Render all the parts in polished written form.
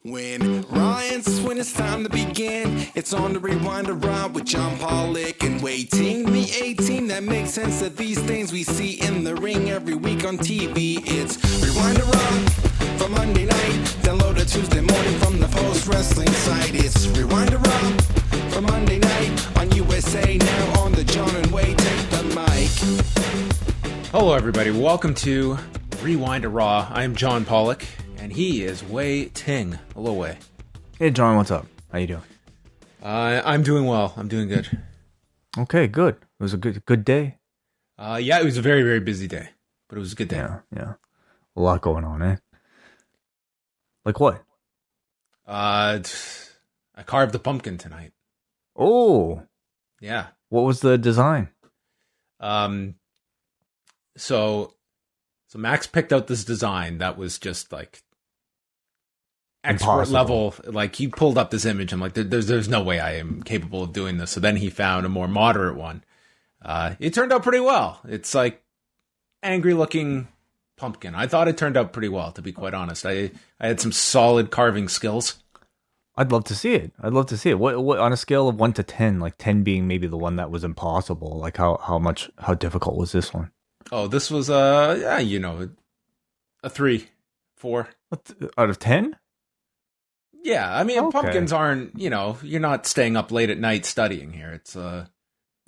When Ryan's when it's time to begin, it's on the Rewind to Raw with John Pollock and Wai Ting. The 18 that makes sense of these things we see in the ring every week on TV. It's Rewind to Raw for Monday night. Download it Tuesday morning from the Post Wrestling site. It's Rewind to Raw for Monday night on USA Now on the John and Wai Take the Mic. Hello everybody, welcome to Rewind to Raw. I am John Pollock. And he is Wai Ting. Hello, Wai. Hey, John, what's up? How you doing? I'm doing well. I'm doing good. Okay, good. It was a good day? Yeah, it was a very, very busy day. But it was a good day. Yeah. A lot going on, eh? Like what? I carved a pumpkin tonight. Oh. Yeah. What was the design? So Max picked out this design that was just like expert level. Like he pulled up this image. I'm like, there's no way I am capable of doing this. So then he found a more moderate one. It turned out pretty well. It's like angry looking pumpkin. I thought it turned out pretty well, to be quite honest. I had some solid carving skills. I'd love to see it. What on a scale of 1 to 10, like 10 being maybe the one that was impossible, like how difficult was this one? Oh, this was a 3, 4 out of 10. Yeah, I mean, okay. Pumpkins aren't, you're not staying up late at night studying here. It's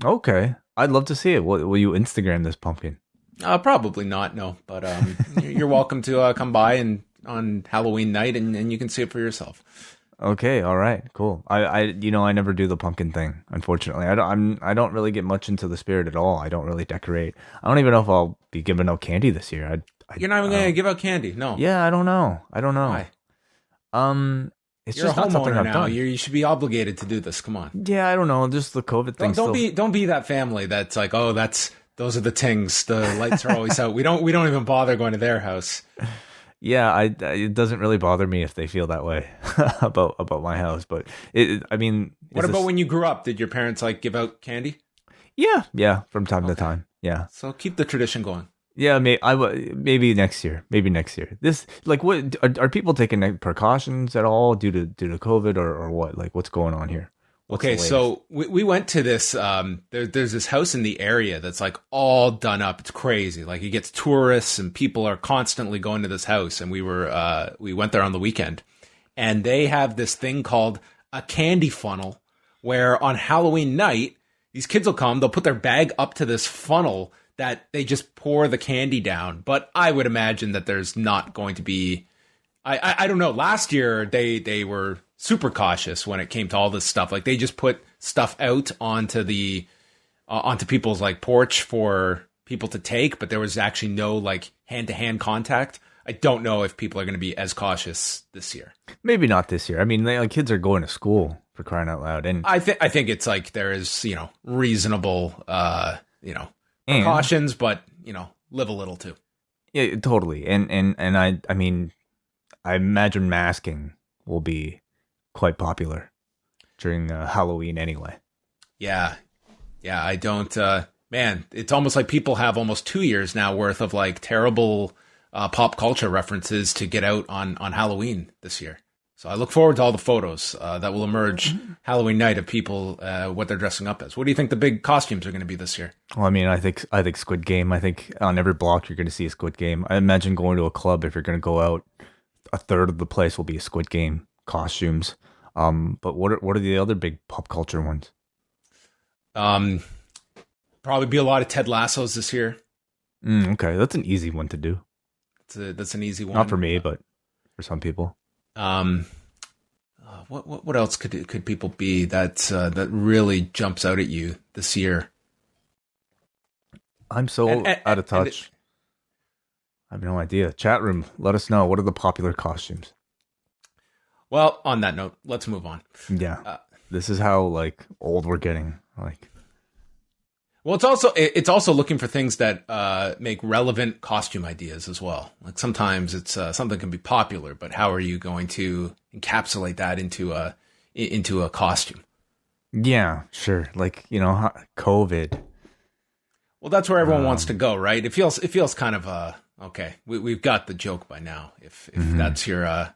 okay. I'd love to see it. Will you Instagram this pumpkin? Probably not, no. But you're welcome to come by and on Halloween night, and you can see it for yourself. Okay, all right, cool. I never do the pumpkin thing. Unfortunately, I don't really get much into the spirit at all. I don't really decorate. I don't even know if I'll be giving out candy this year. You're not even gonna give out candy, no? Yeah, I don't know. Why? It's You're just a not something homeowner I've now. done. You should be obligated to do this. Come on. Yeah, I don't know. Just the COVID thing. Don't be that family that's like, oh, those are the Tings. The lights are always out. We don't even bother going to their house. Yeah, it doesn't really bother me if they feel that way about my house. But what about when you grew up? Did your parents like give out candy? Yeah, from time to time. Yeah. So keep the tradition going. Yeah, maybe next year. This what are people taking precautions at all due to COVID or what? Like what's going on here? Okay, so we went to this. There's this house in the area that's like all done up. It's crazy. Like it gets tourists and people are constantly going to this house. And we went there on the weekend, and they have this thing called a candy funnel, where on Halloween night these kids will come. They'll put their bag up to this funnel that they just pour the candy down. But I would imagine that there's not going to be. I don't know. Last year they were super cautious when it came to all this stuff. Like they just put stuff out onto people's like porch for people to take, but there was actually no like hand-to-hand contact. I don't know if people are going to be as cautious this year. Maybe not this year. I mean, kids are going to school, for crying out loud, and I think it's like there is reasonable precautions, but live a little too. Yeah, totally. And I mean, I imagine masking will be quite popular during Halloween anyway. Yeah. I don't. Man, it's almost like people have almost 2 years now worth of like terrible pop culture references to get out on Halloween this year. So I look forward to all the photos that will emerge Halloween night of people what they're dressing up as. What do you think the big costumes are going to be this year? Well, I mean, I think Squid Game. I think on every block you're going to see a Squid Game. I imagine going to a club, if you're going to go out, a third of the place will be a Squid Game costumes. But what are the other big pop culture ones? Probably be a lot of Ted Lassos this year. Okay, that's an easy one to do. That's an easy one. Not for me, but for some people. What else could people be that really jumps out at you this year? I'm so out of touch. I have no idea. Chat room, let us know. What are the popular costumes? Well, on that note, let's move on. Yeah, this is how like old we're getting. Like, well, it's also looking for things that make relevant costume ideas as well. Like sometimes it's something can be popular, but how are you going to encapsulate that into a costume? Yeah, sure. Like COVID. Well, that's where everyone wants to go, right? It feels kind of okay. We've got the joke by now. If that's your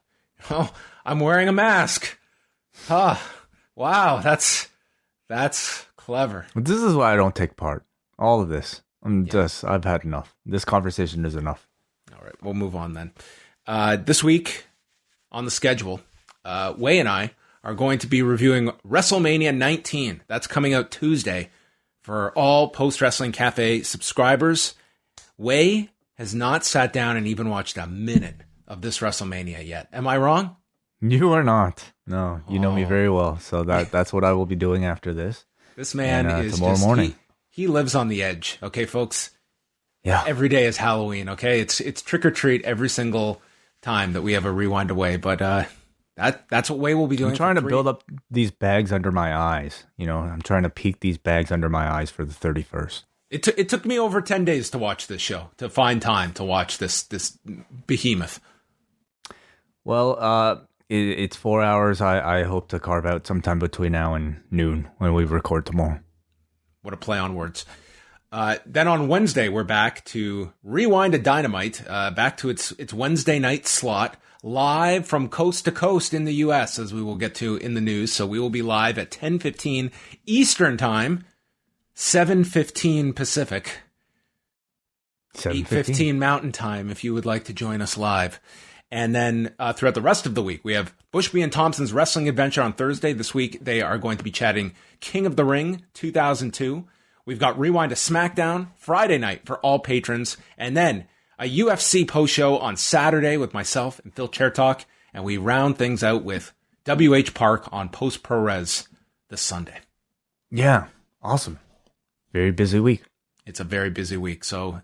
I'm wearing a mask. Ah, wow, that's clever. This is why I don't take part. All of this. I've had enough. This conversation is enough. All right, we'll move on then. This week on the schedule, Wai and I are going to be reviewing WrestleMania 19. That's coming out Tuesday for all Post Wrestling Cafe subscribers. Wai has not sat down and even watched a minute of this WrestleMania yet. Am I wrong? You are not. No, you know me very well. So that's what I will be doing after this. This man is tomorrow morning. He lives on the edge. Okay, folks. Yeah. Every day is Halloween. Okay, it's trick or treat every single time that we have a Rewind Away. But that's what Wai will be doing. I'm trying to build up these bags under my eyes. You know, I'm trying to peek these bags under my eyes for the 31st. It took me over 10 days to watch this show, to find time to watch this behemoth. Well, it's 4 hours. I hope to carve out sometime between now and noon when we record tomorrow. What a play on words. Then on Wednesday, we're back to Rewind a Dynamite, back to its Wednesday night slot, live from coast to coast in the U.S., as we will get to in the news. So we will be live at 10:15 Eastern Time, 7:15 Pacific, 8:15 Mountain Time, if you would like to join us live. And then throughout the rest of the week, we have Bushby and Thompson's Wrestling Adventure on Thursday. This week, they are going to be chatting King of the Ring 2002. We've got Rewind to SmackDown Friday night for all patrons. And then a UFC post-show on Saturday with myself and Phil Chairtalk. And we round things out with WH Park on Post Pro Res this Sunday. Yeah, awesome. Very busy week. It's a very busy week. So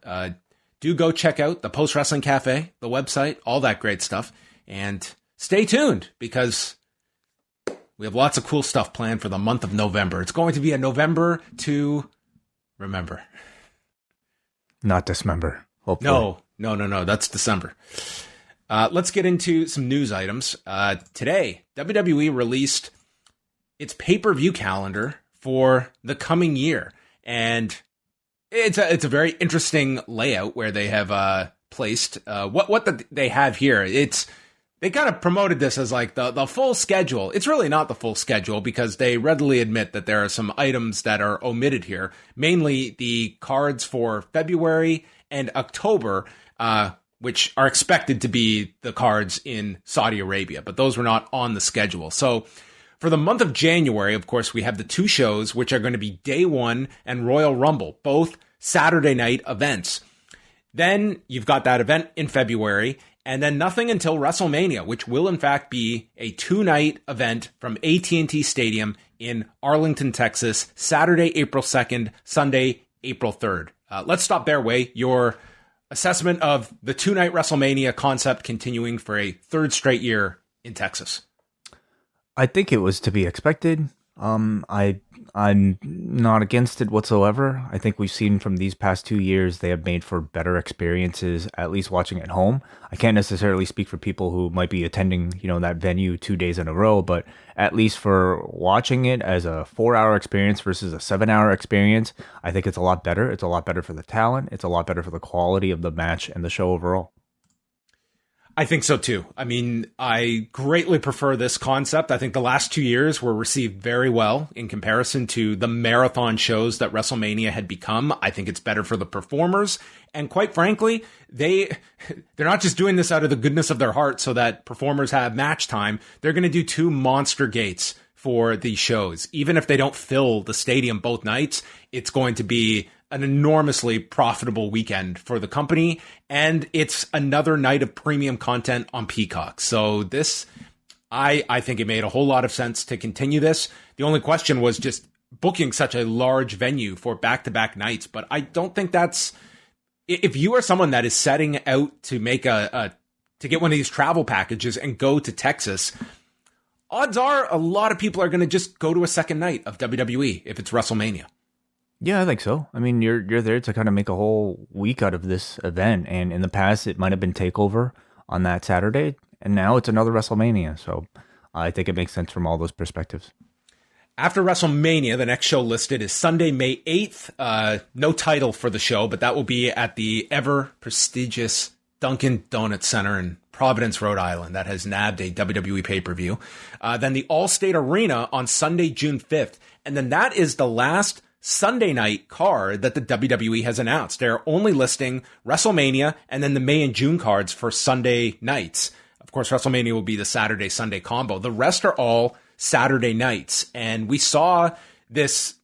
do go check out the Post Wrestling Cafe, the website, all that great stuff. And stay tuned because we have lots of cool stuff planned for the month of November. It's going to be a November to remember. Not dismember, hopefully. No. That's December. Let's get into some news items. Today, WWE released its pay-per-view calendar for the coming year. And it's a very interesting layout where they have placed what they have here. They kind of promoted this as like the full schedule. It's really not the full schedule because they readily admit that there are some items that are omitted here, mainly the cards for February and October, which are expected to be the cards in Saudi Arabia, but those were not on the schedule. So for the month of January, of course, we have the two shows, which are going to be Day One and Royal Rumble, both Saturday night events. Then you've got that event in February, and then nothing until WrestleMania, which will in fact be a 2-night event from AT&T Stadium in Arlington, Texas, Saturday, April 2nd, Sunday, April 3rd. Let's stop there, Wai. Your assessment of the 2-night WrestleMania concept continuing for a third straight year in Texas. I think it was to be expected. I'm not against it whatsoever. I think we've seen from these past 2 years, they have made for better experiences, at least watching at home. I can't necessarily speak for people who might be attending, that venue 2 days in a row, but at least for watching it as a 4-hour experience versus a 7-hour experience, I think it's a lot better. It's a lot better for the talent. It's a lot better for the quality of the match and the show overall. I think so too. I mean, I greatly prefer this concept. I think the last 2 years were received very well in comparison to the marathon shows that WrestleMania had become. I think it's better for the performers. And quite frankly, they're not just doing this out of the goodness of their heart so that performers have match time. They're going to do 2 monster gates for these shows. Even if they don't fill the stadium both nights, it's going to be an enormously profitable weekend for the company, and it's another night of premium content on Peacock. So this, I think it made a whole lot of sense to continue this. The only question was just booking such a large venue for back-to-back nights, but I don't think that's, if you are someone that is setting out to make to get one of these travel packages and go to Texas, odds are a lot of people are going to just go to a second night of WWE if it's WrestleMania. Yeah, I think so. I mean, you're there to kind of make a whole week out of this event, and in the past, it might have been TakeOver on that Saturday, and now it's another WrestleMania. So I think it makes sense from all those perspectives. After WrestleMania, the next show listed is Sunday, May 8th. No title for the show, but that will be at the ever prestigious Dunkin' Donuts Center in Providence, Rhode Island, that has nabbed a WWE pay-per-view. Then the Allstate Arena on Sunday, June 5th. And then that is the last Sunday night card that the WWE has announced. They're only listing WrestleMania and then the May and June cards for Sunday nights. Of course, WrestleMania will be the Saturday-Sunday combo. The rest are all Saturday nights. And we saw this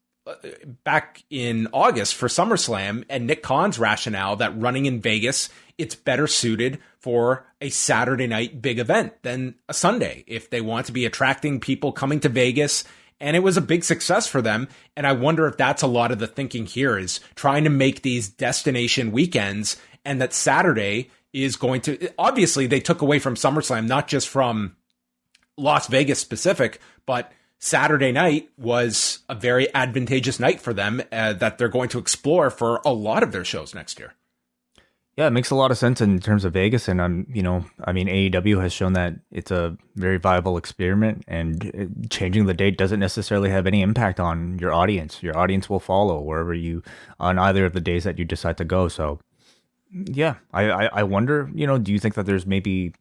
back in August for SummerSlam and Nick Khan's rationale that running in Vegas, it's better suited for a Saturday night big event than a Sunday if they want to be attracting people coming to Vegas. And it was a big success for them. And I wonder if that's a lot of the thinking here, is trying to make these destination weekends, and that Saturday is going to, obviously they took away from SummerSlam, not just from Las Vegas specific, but Saturday night was a very advantageous night for them that they're going to explore for a lot of their shows next year. Yeah, it makes a lot of sense in terms of Vegas, and AEW has shown that it's a very viable experiment, and changing the date doesn't necessarily have any impact on your audience. Your audience will follow wherever you, on either of the days that you decide to go. So, yeah, I wonder, do you think that there's maybe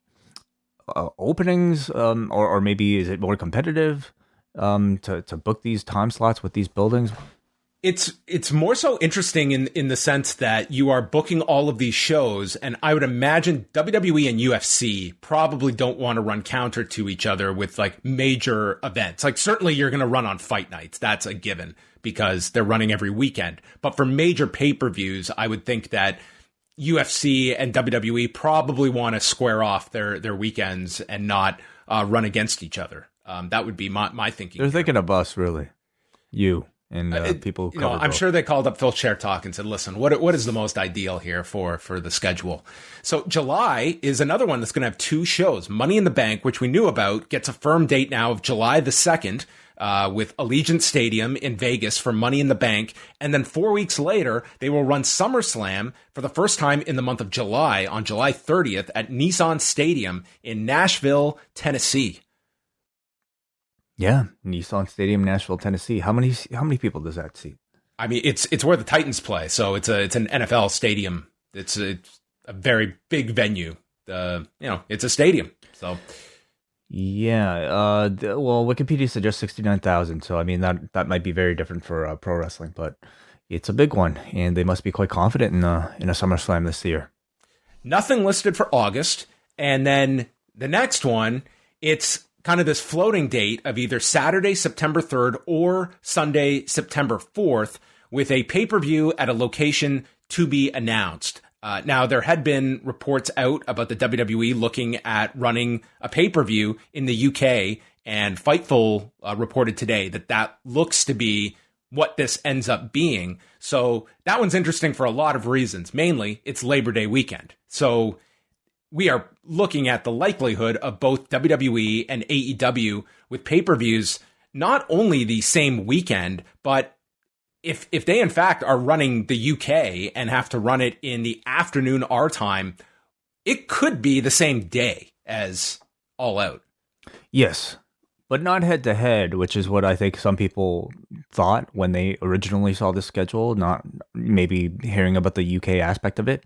openings, or maybe is it more competitive to book these time slots with these buildings? It's more so interesting in the sense that you are booking all of these shows, and I would imagine WWE and UFC probably don't want to run counter to each other with like major events. Like certainly you're going to run on fight nights. That's a given because they're running every weekend. But for major pay-per-views, I would think that UFC and WWE probably want to square off their weekends and not run against each other. That would be my thinking. They're thinking of us, really. You. And people who cover I'm both. sure they called up Phil Chertok and said, listen, what is the most ideal here for the schedule? So July is another one that's going to have two shows. Money in the Bank, which we knew about, gets a firm date now of July the 2nd with Allegiant Stadium in Vegas for Money in the Bank. And then 4 weeks later, they will run SummerSlam for the first time in the month of July on July 30th at Nissan Stadium in Nashville, Tennessee. Yeah, Nissan Stadium, Nashville, Tennessee. How many people does that seat? I mean, it's where the Titans play, so it's an NFL stadium. It's a very big venue. It's a stadium. So yeah. Well, Wikipedia suggests 69,000. So I mean that might be very different for pro wrestling, but it's a big one, and they must be quite confident in a SummerSlam this year. Nothing listed for August, and then the next one, it's kind of this floating date of either Saturday, September 3rd or Sunday, September 4th, with a pay-per-view at a location to be announced. Now, there had been reports out about the WWE looking at running a pay-per-view in the UK, and Fightful reported today that looks to be what this ends up being. So that one's interesting for a lot of reasons. Mainly, it's Labor Day weekend. So we are looking at the likelihood of both WWE and AEW with pay-per-views not only the same weekend, but if they in fact are running the UK and have to run it in the afternoon our time, it could be the same day as All Out. Yes, but not head-to-head, which is what I think some people thought when they originally saw the schedule, not maybe hearing about the UK aspect of it,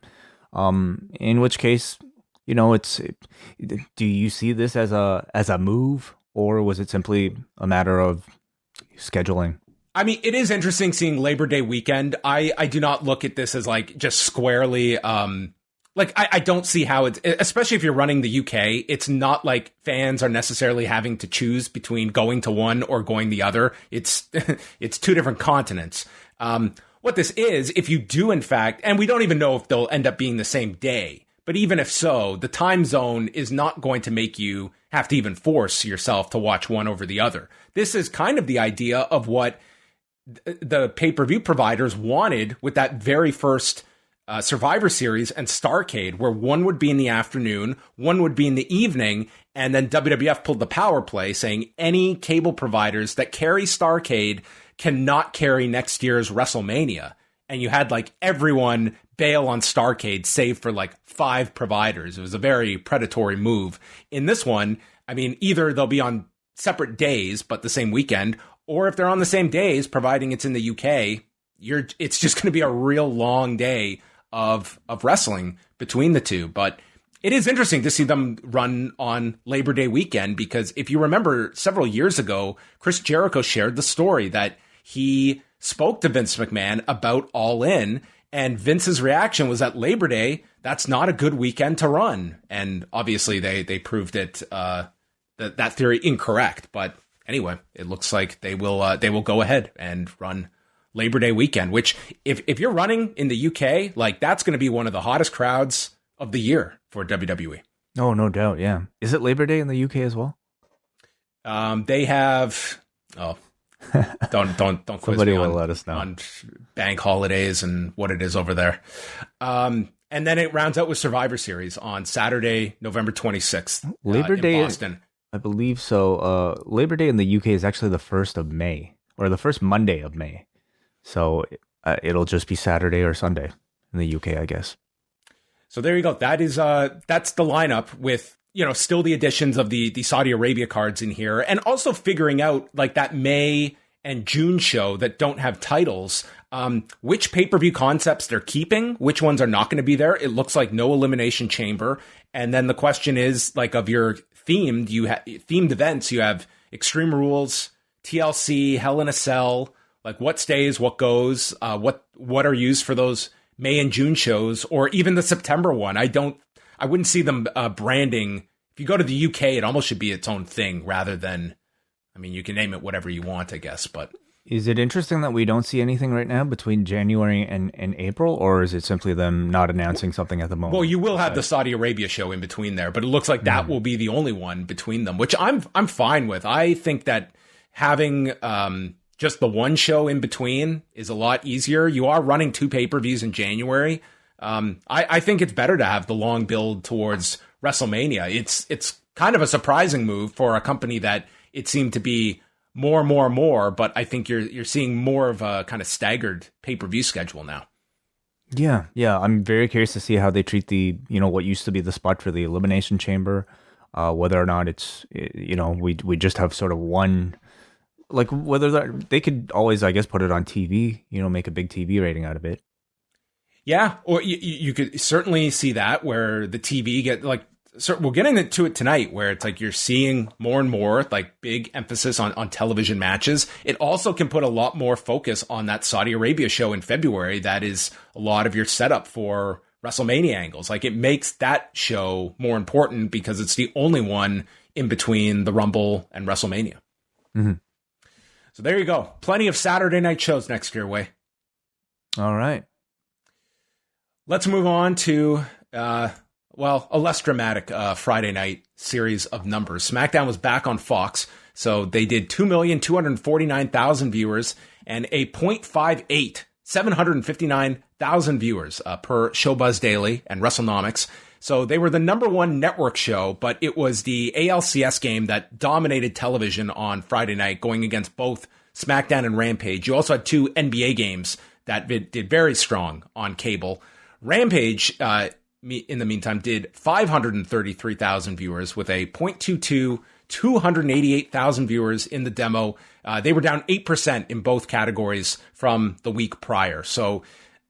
in which case, do you see this as a move, or was it simply a matter of scheduling? I mean, it is interesting seeing Labor Day weekend. I do not look at this as like just squarely, I don't see how it's, especially if you're running the UK, it's not like fans are necessarily having to choose between going to one or going the other. It's, it's two different continents. What this is, if you do in fact, and we don't even know if they'll end up being the same day, but even if so, the time zone is not going to make you have to even force yourself to watch one over the other. This is kind of the idea of what the pay-per-view providers wanted with that very first Survivor Series and Starrcade, where one would be in the afternoon, one would be in the evening, and then WWF pulled the power play saying any cable providers that carry Starrcade cannot carry next year's WrestleMania. And you had like everyone bail on Starrcade save for like 5 providers. It was a very predatory move. In this one, I mean, either they'll be on separate days, but the same weekend, or if they're on the same days, providing it's in the UK, it's just going to be a real long day of wrestling between the two. But it is interesting to see them run on Labor Day weekend, because if you remember several years ago, Chris Jericho shared the story that he spoke to Vince McMahon about All In, and Vince's reaction was that Labor Day, that's not a good weekend to run. And obviously they proved it, that theory incorrect. But anyway, it looks like they will go ahead and run Labor Day weekend, which if you're running in the UK, like that's going to be one of the hottest crowds of the year for WWE. Oh, no doubt. Yeah. Is it Labor Day in the UK as well? They have, don't quiz Somebody me will let us know on bank holidays and what it is over there. And then it rounds out with Survivor Series on Saturday, November 26th. Labor Day in Boston. I believe so. Labor Day in the UK is actually the 1st of May, or the first Monday of May. So it'll just be Saturday or Sunday in the UK, I guess. So there you go. That is that's the lineup with, still the additions of the Saudi Arabia cards in here, and also figuring out like that May and June show that don't have titles, which pay-per-view concepts they're keeping, which ones are not going to be there. It looks like no Elimination Chamber. And then the question is, like, of your themed events, you have Extreme Rules, TLC, Hell in a Cell, like what stays, what goes, what are used for those May and June shows, or even the September one. I wouldn't see them branding. If you go to the UK, it almost should be its own thing rather than, you can name it whatever you want, I guess. But is it interesting that we don't see anything right now between January and April, or is it simply them not announcing something at the moment? Well, you will have the Saudi Arabia show in between there, but it looks like that will be the only one between them, which I'm fine with. I think that having just the one show in between is a lot easier. You are running 2 pay-per-views in January. I think it's better to have the long build towards WrestleMania. It's kind of a surprising move for a company that it seemed to be more, but I think you're seeing more of a kind of staggered pay-per-view schedule now. Yeah. I'm very curious to see how they treat the, what used to be the spot for the Elimination Chamber, whether or not it's, we just have sort of one. Like whether they could always, I guess, put it on TV, make a big TV rating out of it. Yeah, or you could certainly see that where the TV we'll get into it tonight, where it's like you're seeing more and more like big emphasis on television matches. It also can put a lot more focus on that Saudi Arabia show in February. That is a lot of your setup for WrestleMania angles. Like it makes that show more important because it's the only one in between the Rumble and WrestleMania. Mm-hmm. So there you go. Plenty of Saturday night shows next year, Way. All right. Let's move on to, a less dramatic Friday night series of numbers. SmackDown was back on Fox, so they did 2,249,000 viewers and a 0.58, 759,000 viewers per Showbuzz Daily and WrestleNomics. So they were the number one network show, but it was the ALCS game that dominated television on Friday night, going against both SmackDown and Rampage. You also had 2 NBA games that did very strong on cable. Rampage, in the meantime, did 533,000 viewers with a 0.22, 288,000 viewers in the demo. They were down 8% in both categories from the week prior. So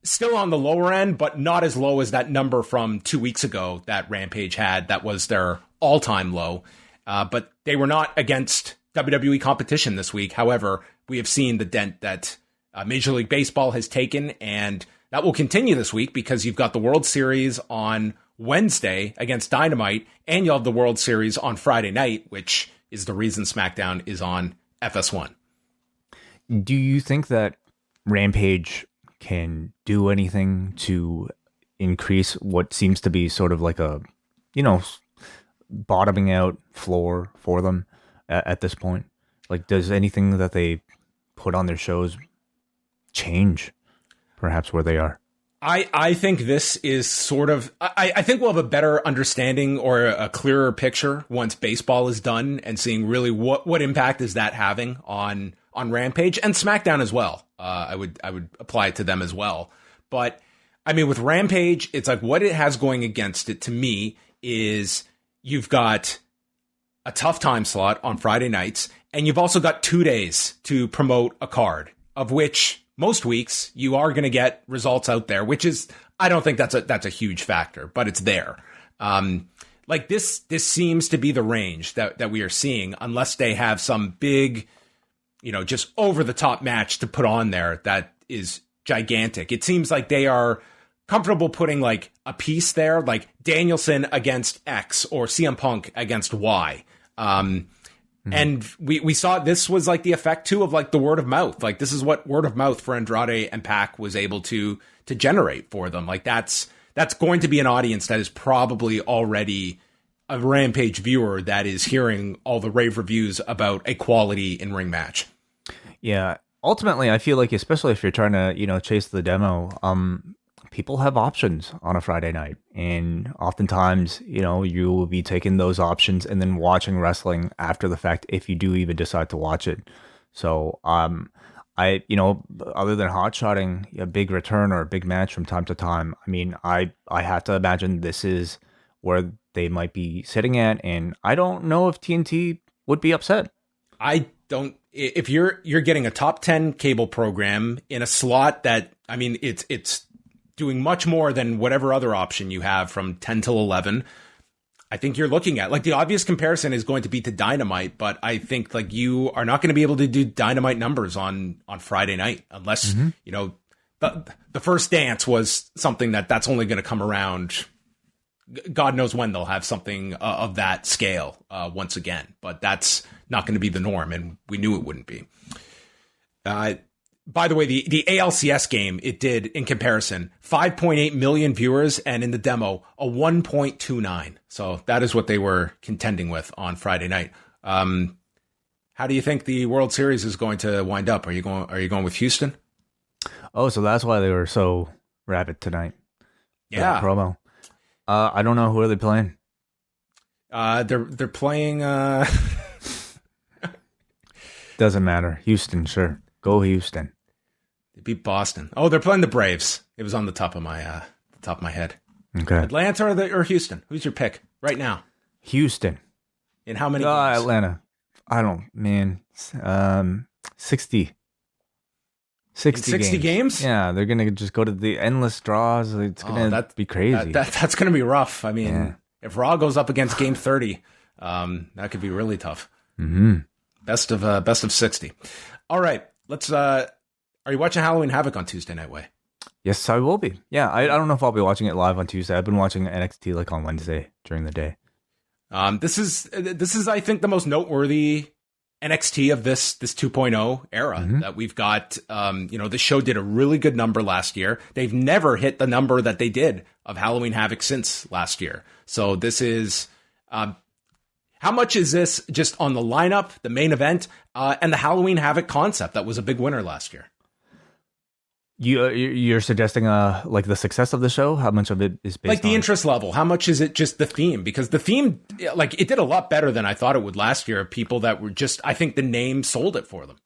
still on the lower end, but not as low as that number from 2 weeks ago that Rampage had. That was their all-time low. But they were not against WWE competition this week. However, we have seen the dent that Major League Baseball has taken, and that will continue this week because you've got the World Series on Wednesday against Dynamite, and you'll have the World Series on Friday night, which is the reason SmackDown is on FS1. Do you think that Rampage can do anything to increase what seems to be sort of like a, bottoming out floor for them at this point? Like, does anything that they put on their shows change perhaps where they are? I think this is sort of, I think we'll have a better understanding or a clearer picture once baseball is done and seeing really what impact is that having on Rampage and SmackDown as well. I would apply it to them as well. But with Rampage, it's like what it has going against it to me is you've got a tough time slot on Friday nights, and you've also got 2 days to promote a card, of which most weeks you are going to get results out there, which is I don't think that's a huge factor, but it's there. Like this seems to be the range that we are seeing, unless they have some big, just over the top match to put on there that is gigantic. It seems like they are comfortable putting like a piece there, like Danielson against X or CM Punk against Y. And we saw this was like the effect too of like the word of mouth. Like this is what word of mouth for Andrade and Pac was able to generate for them. Like that's going to be an audience that is probably already a Rampage viewer that is hearing all the rave reviews about a quality in-ring match. Yeah. Ultimately, I feel like, especially if you're trying to, chase the demo, people have options on a Friday night. And oftentimes, you will be taking those options and then watching wrestling after the fact if you do even decide to watch it. So, other than hot-shotting a big return or a big match from time to time, I mean, I have to imagine this is where they might be sitting at, and I don't know if TNT would be upset. I don't. If you're getting a top 10 cable program in a slot that, I mean, it's doing much more than whatever other option you have from 10 till 11. I think you're looking at, like, the obvious comparison is going to be to Dynamite, but I think like you are not going to be able to do Dynamite numbers on Friday night unless, the first dance was something that's only going to come around. God knows when they'll have something of that scale once again, but that's not going to be the norm, and we knew it wouldn't be. By the way, the ALCS game, it did, in comparison, 5.8 million viewers, and in the demo, a 1.29. So that is what they were contending with on Friday night. How do you think the World Series is going to wind up? Are you going with Houston? Oh, so that's why they were so rabid tonight. Yeah. Promo. I don't know, who are they playing? They're playing. Doesn't matter. Houston, sure. Go Houston. They beat Boston. Oh, they're playing the Braves. It was on the top of my head. Okay. Atlanta or Houston? Who's your pick right now? Houston. In how many games? Atlanta. I don't, man. 60. 60 games? Yeah, they're going to just go to the endless draws. It's going to be crazy. That's going to be rough. I mean, if Raw goes up against Game 30, that could be really tough. Mm-hmm. Best of 60. All right, let's. Are you watching Halloween Havoc on Tuesday night, Way? Yes, I will be. Yeah, I don't know if I'll be watching it live on Tuesday. I've been watching NXT like on Wednesday during the day. This is I think the most noteworthy NXT of this 2.0 era that we've got. The show did a really good number last year. They've never hit the number that they did of Halloween Havoc since last year. So this is. How much is this just on the lineup, the main event, and the Halloween Havoc concept that was a big winner last year? You're suggesting like the success of the show? How much of it is based like the on interest level? How much is it just the theme? Because the theme, like, it did a lot better than I thought it would last year. People that were just, I think the name sold it for them.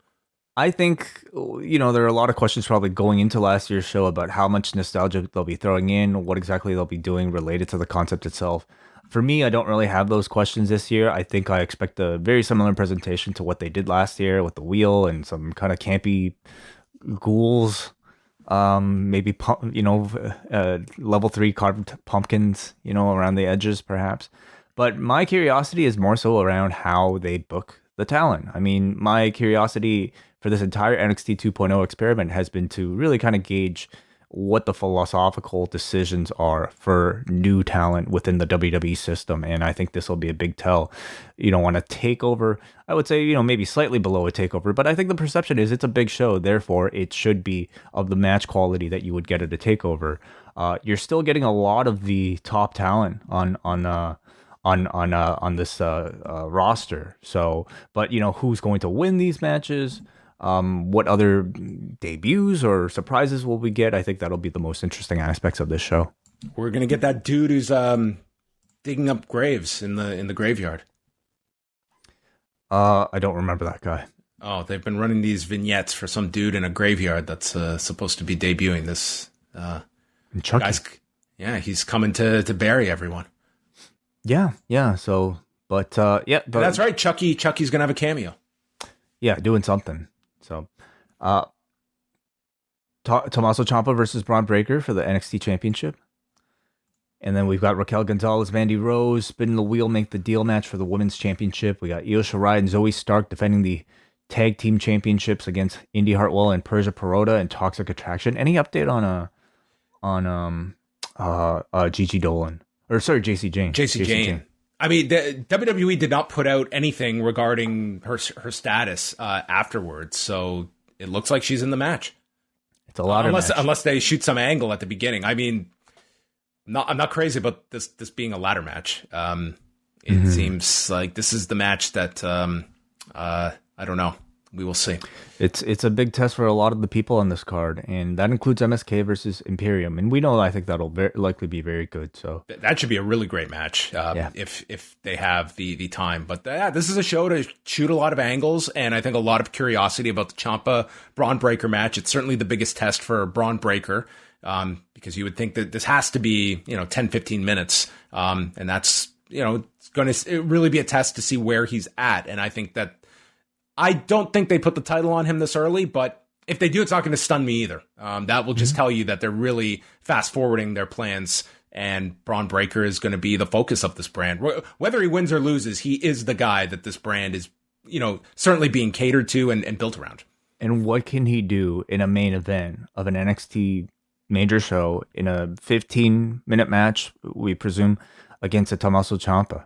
I think, there are a lot of questions probably going into last year's show about how much nostalgia they'll be throwing in, what exactly they'll be doing related to the concept itself. For me, I don't really have those questions this year. I think I expect a very similar presentation to what they did last year with the wheel and some kind of campy ghouls. Maybe, level 3 carved pumpkins, around the edges perhaps. But my curiosity is more so around how they book the talent. I mean, my curiosity for this entire NXT 2.0 experiment has been to really kind of gauge what the philosophical decisions are for new talent within the WWE system. And I think this will be a big tell, on a takeover. I would say, maybe slightly below a takeover, but I think the perception is it's a big show. Therefore, it should be of the match quality that you would get at a takeover. You're still getting a lot of the top talent on this roster. So, but who's going to win these matches? What other debuts or surprises will we get? I think that'll be the most interesting aspects of this show. We're gonna get that dude who's digging up graves in the graveyard. I don't remember that guy. Oh, they've been running these vignettes for some dude in a graveyard that's supposed to be debuting this. Guy's, he's coming to bury everyone. Yeah. So, but but that's right. Chucky's gonna have a cameo. Yeah, doing something. So, Tommaso Ciampa versus Braun Breaker for the NXT Championship. And then we've got Raquel Gonzalez, Mandy Rose, spinning the wheel, make the deal match for the Women's Championship. We got Io Shirai and Zoe Stark defending the Tag Team Championships against Indy Hartwell and Persia Pirotta and Toxic Attraction. Any update on Gigi Dolan? Or sorry, JC Jane. JC Jane. I mean, the WWE did not put out anything regarding her status afterwards, so it looks like she's in the match. It's a lot unless they shoot some angle at the beginning. I mean, I'm not crazy about this being a ladder match. It seems like this is the match that I don't know. We will see. It's a big test for a lot of the people on this card, and that includes MSK versus Imperium. And we know I think that'll likely be very good. So that should be a really great match if they have the time. But this is a show to shoot a lot of angles, and I think a lot of curiosity about the Ciampa Braun Breaker match. It's certainly the biggest test for Braun Breaker because you would think that this has to be 10-15 minutes, and that's it's going to really be a test to see where he's at. And I think that. I don't think they put the title on him this early, but if they do, it's not going to stun me either. That will just tell you that they're really fast forwarding their plans, and Braun Breaker is going to be the focus of this brand. Whether he wins or loses, he is the guy that this brand is, certainly being catered to and built around. And what can he do in a main event of an NXT major show in a 15-minute match, we presume, against a Tommaso Ciampa?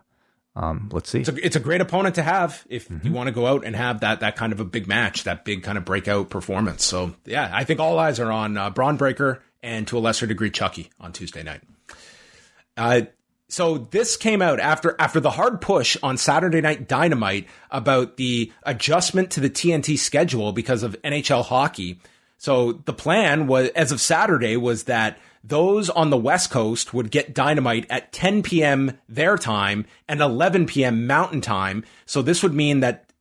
Let's see. It's a great opponent to have if you want to go out and have that kind of a big match, that big kind of breakout performance. So, yeah, I think all eyes are on Braun Breaker and to a lesser degree Chucky on Tuesday night. So this came out after the hard push on Saturday Night Dynamite about the adjustment to the TNT schedule because of NHL hockey. So the plan was, as of Saturday, was that those on the West Coast would get Dynamite at 10 p.m. their time and 11 p.m. Mountain Time. So this would mean that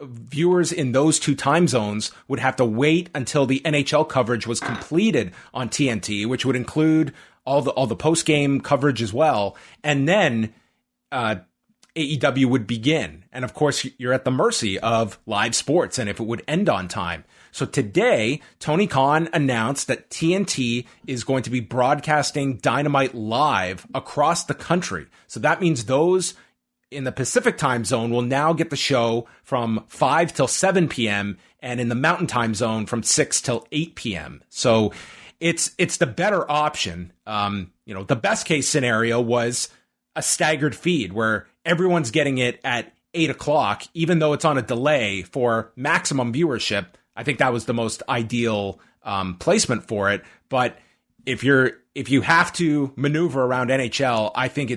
viewers in those two time zones would have to wait until the NHL coverage was completed on TNT, which would include all the post-game coverage as well. And then AEW would begin. And of course, you're at the mercy of live sports and if it would end on time. So today, Tony Khan announced that TNT is going to be broadcasting Dynamite live across the country. So that means those in the Pacific time zone will now get the show from 5 till 7 p.m. and in the Mountain time zone from 6 till 8 p.m. So it's the better option. The best case scenario was a staggered feed where everyone's getting it at 8 o'clock, even though it's on a delay for maximum viewership. I think that was the most ideal placement for it. But if you have to maneuver around NHL, I think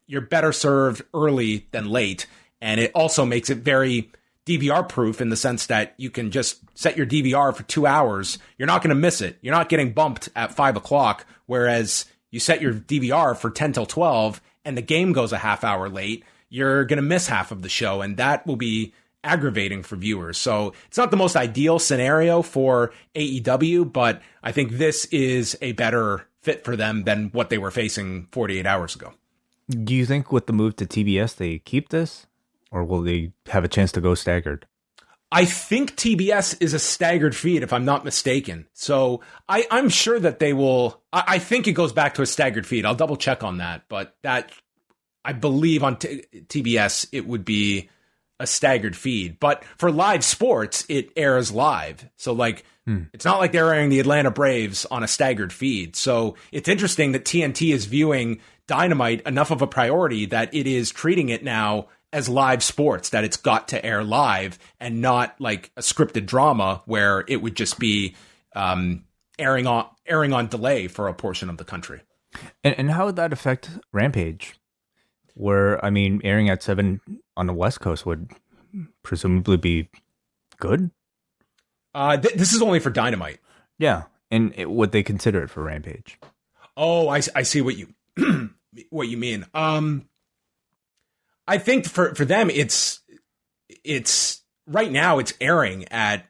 you're better served early than late. And it also makes it very DVR proof in the sense that you can just set your DVR for 2 hours. You're not going to miss it. You're not getting bumped at 5 o'clock. Whereas you set your DVR for 10 till 12 and the game goes a half hour late, you're going to miss half of the show. And that will be aggravating for viewers. So it's not the most ideal scenario for AEW, but I think this is a better fit for them than what they were facing 48 hours ago. Do you think with the move to TBS, they keep this or will they have a chance to go staggered? I think TBS is a staggered feed, if I'm not mistaken. So I'm sure that they will. I think it goes back to a staggered feed. I'll double check on that. But that, I believe on TBS, it would be a staggered feed. But for live sports, it airs live. So it's not like they're airing the Atlanta Braves on a staggered feed. So it's interesting that TNT is viewing Dynamite enough of a priority that it is treating it now as live sports, that it's got to air live and not like a scripted drama where it would just be airing on delay for a portion of the country. And how would that affect Rampage? Where, I mean, airing at 7 on the West Coast would presumably be good? This is only for Dynamite. Yeah, and would they consider it for Rampage? Oh, I see what you what you mean. I think for them, it's right now it's airing at.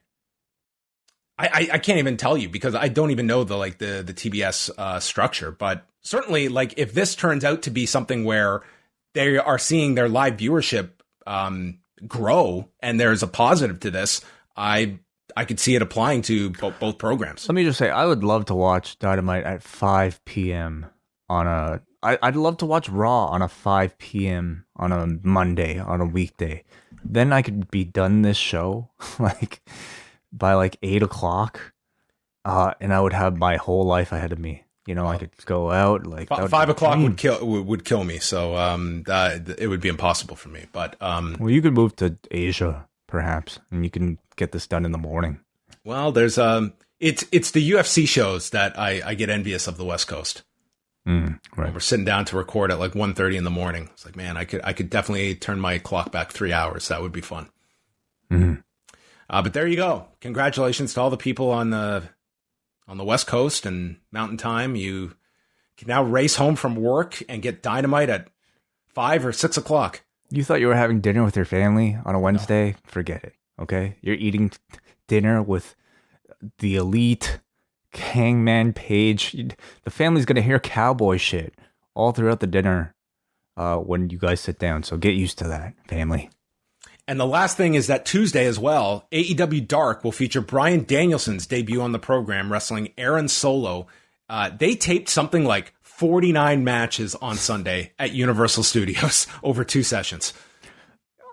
I can't even tell you because I don't even know the TBS structure, but certainly if this turns out to be something where they are seeing their live viewership grow and there's a positive to this, I could see it applying to both programs. Let me just say, I would love to watch Dynamite at 5 p.m. I'd love to watch Raw on a 5 p.m. on a Monday, on a weekday. Then I could be done this show like by like 8 o'clock, and I would have my whole life ahead of me. You know, I could go out like 5 o'clock would kill me. So it would be impossible for me. But well, you could move to Asia perhaps, and you can get this done in the morning. Well, there's it's the UFC shows that I get envious of the West Coast. Right. When we're sitting down to record at like 1:30 in the morning. It's like, man, I could definitely turn my clock back 3 hours. That would be fun. Mm-hmm. But there you go. Congratulations to all the people on the West Coast and Mountain Time. You can now race home from work and get Dynamite at 5 or 6 o'clock. You thought you were having dinner with your family on a Wednesday? No. Forget it. Okay, you're eating dinner with the Elite, Hangman Page. The family's gonna hear cowboy shit all throughout the dinner when you guys sit down. So get used to that, family. And the last thing is that Tuesday as well, AEW Dark will feature Bryan Danielson's debut on the program, wrestling Aaron Solo. They taped something like 49 matches on Sunday at Universal Studios over 2 sessions.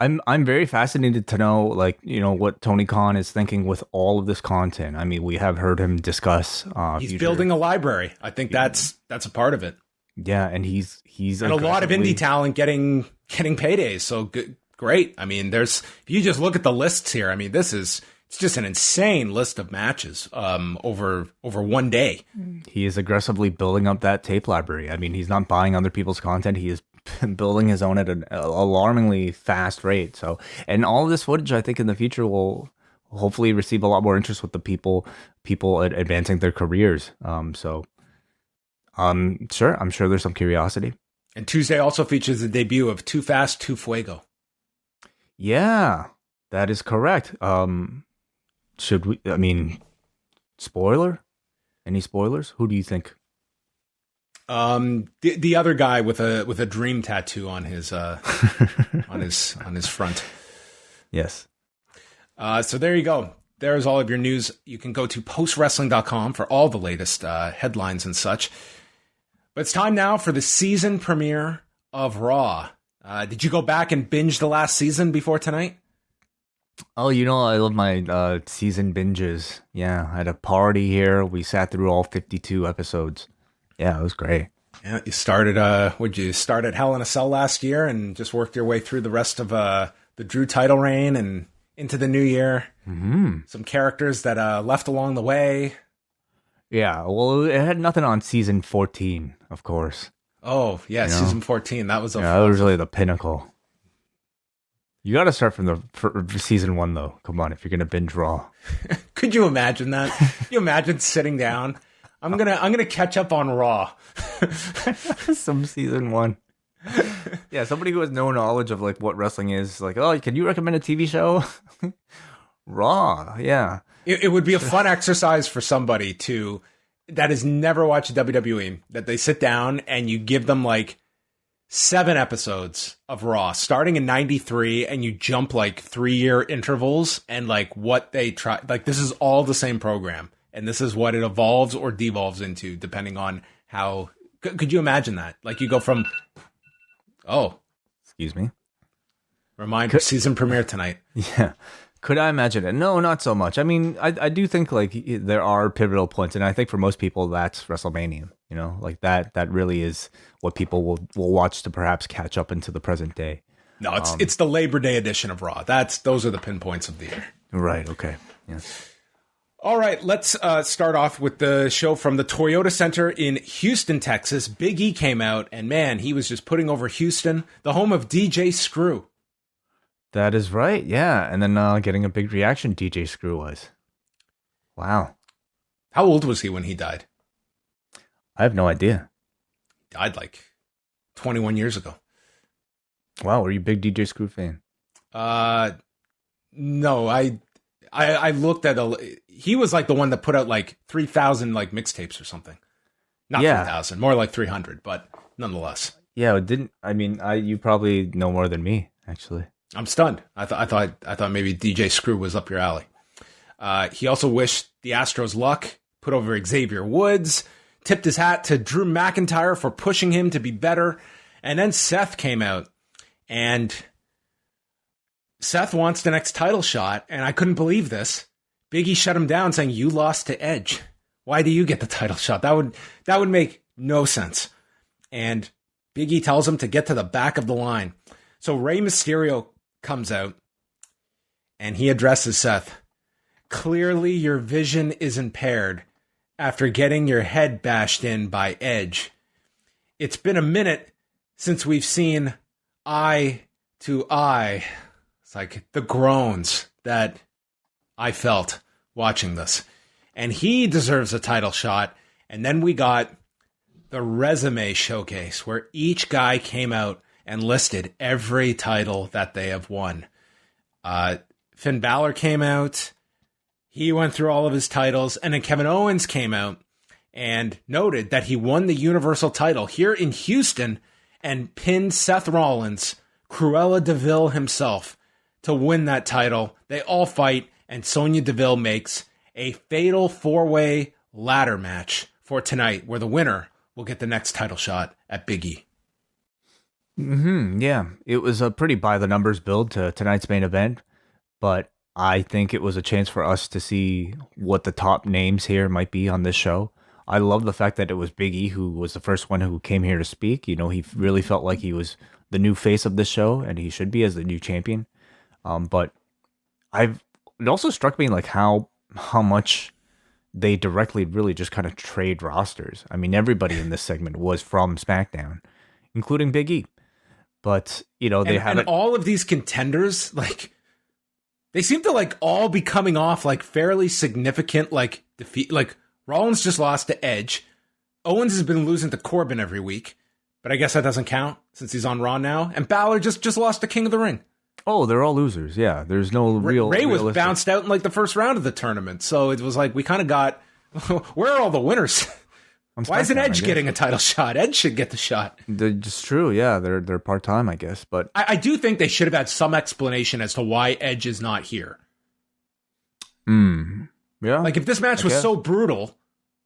I'm very fascinated to know, like, you know, what Tony Khan is thinking with all of this content. I mean, we have heard him discuss. He's building a library. I think that's a part of it. Yeah, and he's and a lot of indie talent getting paydays. So good, great. I mean, if you just look at the lists here. I mean, it's just an insane list of matches over one day. He is aggressively building up that tape library. I mean, he's not buying other people's content. He is building his own at an alarmingly fast rate. So, and all of this footage, I think, in the future will hopefully receive a lot more interest with the people advancing their careers. I'm sure there's some curiosity. And Tuesday also features the debut of Too Fast, Too Fuego. Yeah, that is correct. Should we? I mean, spoiler? Any spoilers? Who do you think? The other guy with a dream tattoo on his on his front. Yes. So there you go. There's all of your news. You can go to postwrestling.com for all the latest headlines and such. But it's time now for the season premiere of Raw. Did you go back and binge the last season before tonight? Oh, you know, I love my season binges. Yeah, I had a party here. We sat through all 52 episodes. Yeah, it was great. Yeah, you started, would you start at Hell in a Cell last year and just worked your way through the rest of the Drew title reign and into the new year? Mm-hmm. Some characters that left along the way. Yeah, well, it had nothing on season 14, of course. Oh, yeah, season 14. That was that was really the pinnacle. You got to start from for season 1, though. Come on, if you're gonna binge Raw. Could you imagine that? Can you imagine sitting down? I'm gonna catch up on Raw. Some season 1. Yeah, somebody who has no knowledge of like what wrestling is, like, oh, can you recommend a TV show? Raw, yeah. It would be a fun exercise for somebody that has never watched WWE, that they sit down and you give them like 7 episodes of Raw starting in 93 and you jump like 3-year intervals and like what they try. Like, this is all the same program and this is what it evolves or devolves into depending on how. Could you imagine that? Like, you go from, excuse me. Reminder, season premiere tonight. Yeah. Could I imagine it? No, not so much. I mean, I do think like there are pivotal points, and I think for most people that's WrestleMania. You know, like that really is what people will watch to perhaps catch up into the present day. No, it's the Labor Day edition of Raw. Those are the pinpoints of the year. Right. Okay. Yeah. All right. Let's start off with the show from the Toyota Center in Houston, Texas. Big E came out, and man, he was just putting over Houston, the home of DJ Screw. That is right, yeah. And then getting a big reaction, DJ Screw was. Wow. How old was he when he died? I have no idea. He died like 21 years ago. Wow, were you a big DJ Screw fan? No, I looked at he was like the one that put out like 3,000 like mixtapes or something. Not 3,000, more like 300, but nonetheless. Yeah, you probably know more than me, actually. I'm stunned. I thought maybe DJ Screw was up your alley. He also wished the Astros luck, put over Xavier Woods, tipped his hat to Drew McIntyre for pushing him to be better. And then Seth came out, and Seth wants the next title shot, and I couldn't believe this. Big E shut him down, saying, "You lost to Edge. Why do you get the title shot?" That would make no sense. And Big E tells him to get to the back of the line. So Rey Mysterio comes out, and he addresses Seth. "Clearly your vision is impaired after getting your head bashed in by Edge. It's been a minute since we've seen eye to eye." It's like the groans that I felt watching this. And he deserves a title shot. And then we got the resume showcase where each guy came out and listed every title that they have won. Finn Balor came out. He went through all of his titles. And then Kevin Owens came out and noted that he won the Universal title here in Houston and pinned Seth Rollins, Cruella DeVille himself, to win that title. They all fight, and Sonya Deville makes a fatal four-way ladder match for tonight, where the winner will get the next title shot at Big E. Yeah, it was a pretty by-the-numbers build to tonight's main event, but I think it was a chance for us to see what the top names here might be on this show. I love the fact that it was Big E who was the first one who came here to speak. You know, he really felt like he was the new face of this show, and he should be as the new champion. But it also struck me like how much they directly really just kind of trade rosters. I mean, everybody in this segment was from SmackDown, including Big E. But, you know, they have all of these contenders, like, they seem to like all be coming off like fairly significant like defeat. Like Rollins just lost to Edge. Owens has been losing to Corbin every week, but I guess that doesn't count since he's on Raw now. And Balor just lost to King of the Ring. Oh, they're all losers. Yeah, there's no real. Ray was realistic. bounced out in like the first round of the tournament, so it was like we kind of got. Where are all the winners? Why isn't Edge getting a title shot? Edge should get the shot. It's true. Yeah, they're part time, I guess. But I do think they should have had some explanation as to why Edge is not here. Yeah. Like if this match was so brutal,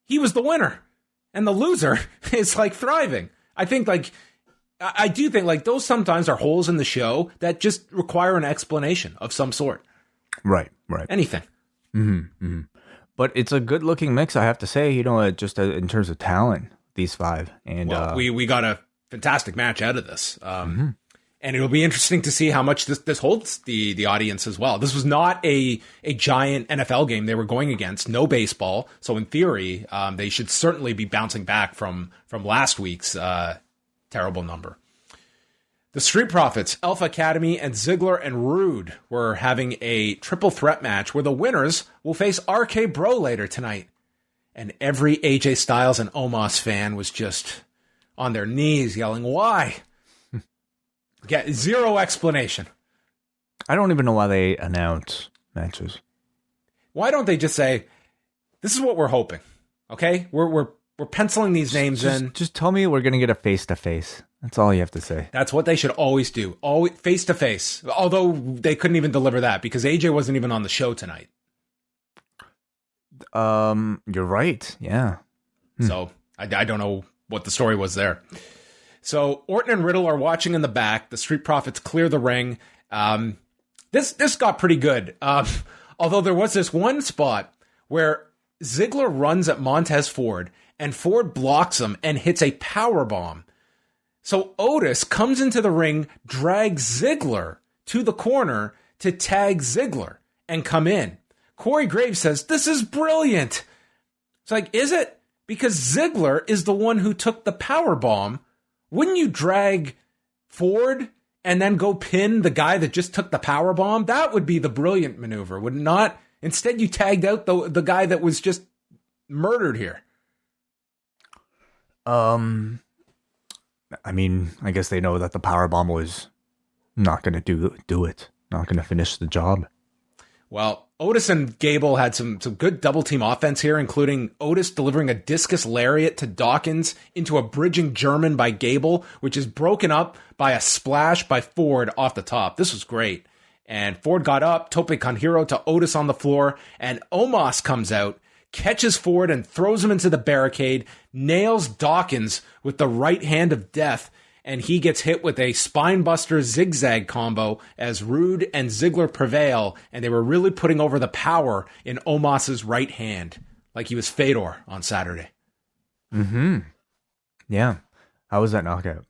he was the winner, and the loser is like thriving. I do think like those sometimes are holes in the show that just require an explanation of some sort. Right. Anything. But it's a good looking mix, I have to say, you know, just in terms of talent, these five. And we got a fantastic match out of this. And it'll be interesting to see how much this holds the audience as well. This was not a giant NFL game they were going against, no baseball. So in theory, they should certainly be bouncing back from last week's terrible number. The Street Profits, Alpha Academy, and Ziggler and Rude were having a triple threat match where the winners will face RK Bro later tonight. And every AJ Styles and Omos fan was just on their knees yelling, "Why?" Get zero explanation. I don't even know why they announce matches. Why don't they just say, "This is what we're hoping"? Okay, we're penciling these names in. Just tell me we're gonna get a face to face. That's all you have to say. That's what they should always do. Always face to face. Although they couldn't even deliver that because AJ wasn't even on the show tonight. You're right. Yeah. So I don't know what the story was there. So Orton and Riddle are watching in the back. The Street Profits clear the ring. This got pretty good. Although there was this one spot where Ziggler runs at Montez Ford and Ford blocks him and hits a power bomb. So Otis comes into the ring, drags Ziggler to the corner to tag Ziggler and come in. Corey Graves says, "This is brilliant." It's like, is it? Because Ziggler is the one who took the power bomb. Wouldn't you drag Ford and then go pin the guy that just took the power bomb? That would be the brilliant maneuver, would it not? Instead, you tagged out the guy that was just murdered here. I mean, I guess they know that the powerbomb was not going to do it, not going to finish the job. Well, Otis and Gable had some good double team offense here, including Otis delivering a discus lariat to Dawkins into a bridging German by Gable, which is broken up by a splash by Ford off the top. This was great. And Ford got up, tope con hero to Otis on the floor, and Omos comes out, catches Ford and throws him into the barricade, nails Dawkins with the right hand of death, and he gets hit with a spinebuster zigzag combo as Rude and Ziggler prevail, and they were really putting over the power in Omos's right hand, like he was Fedor on Saturday. Mm-hmm. Yeah. How was that knockout?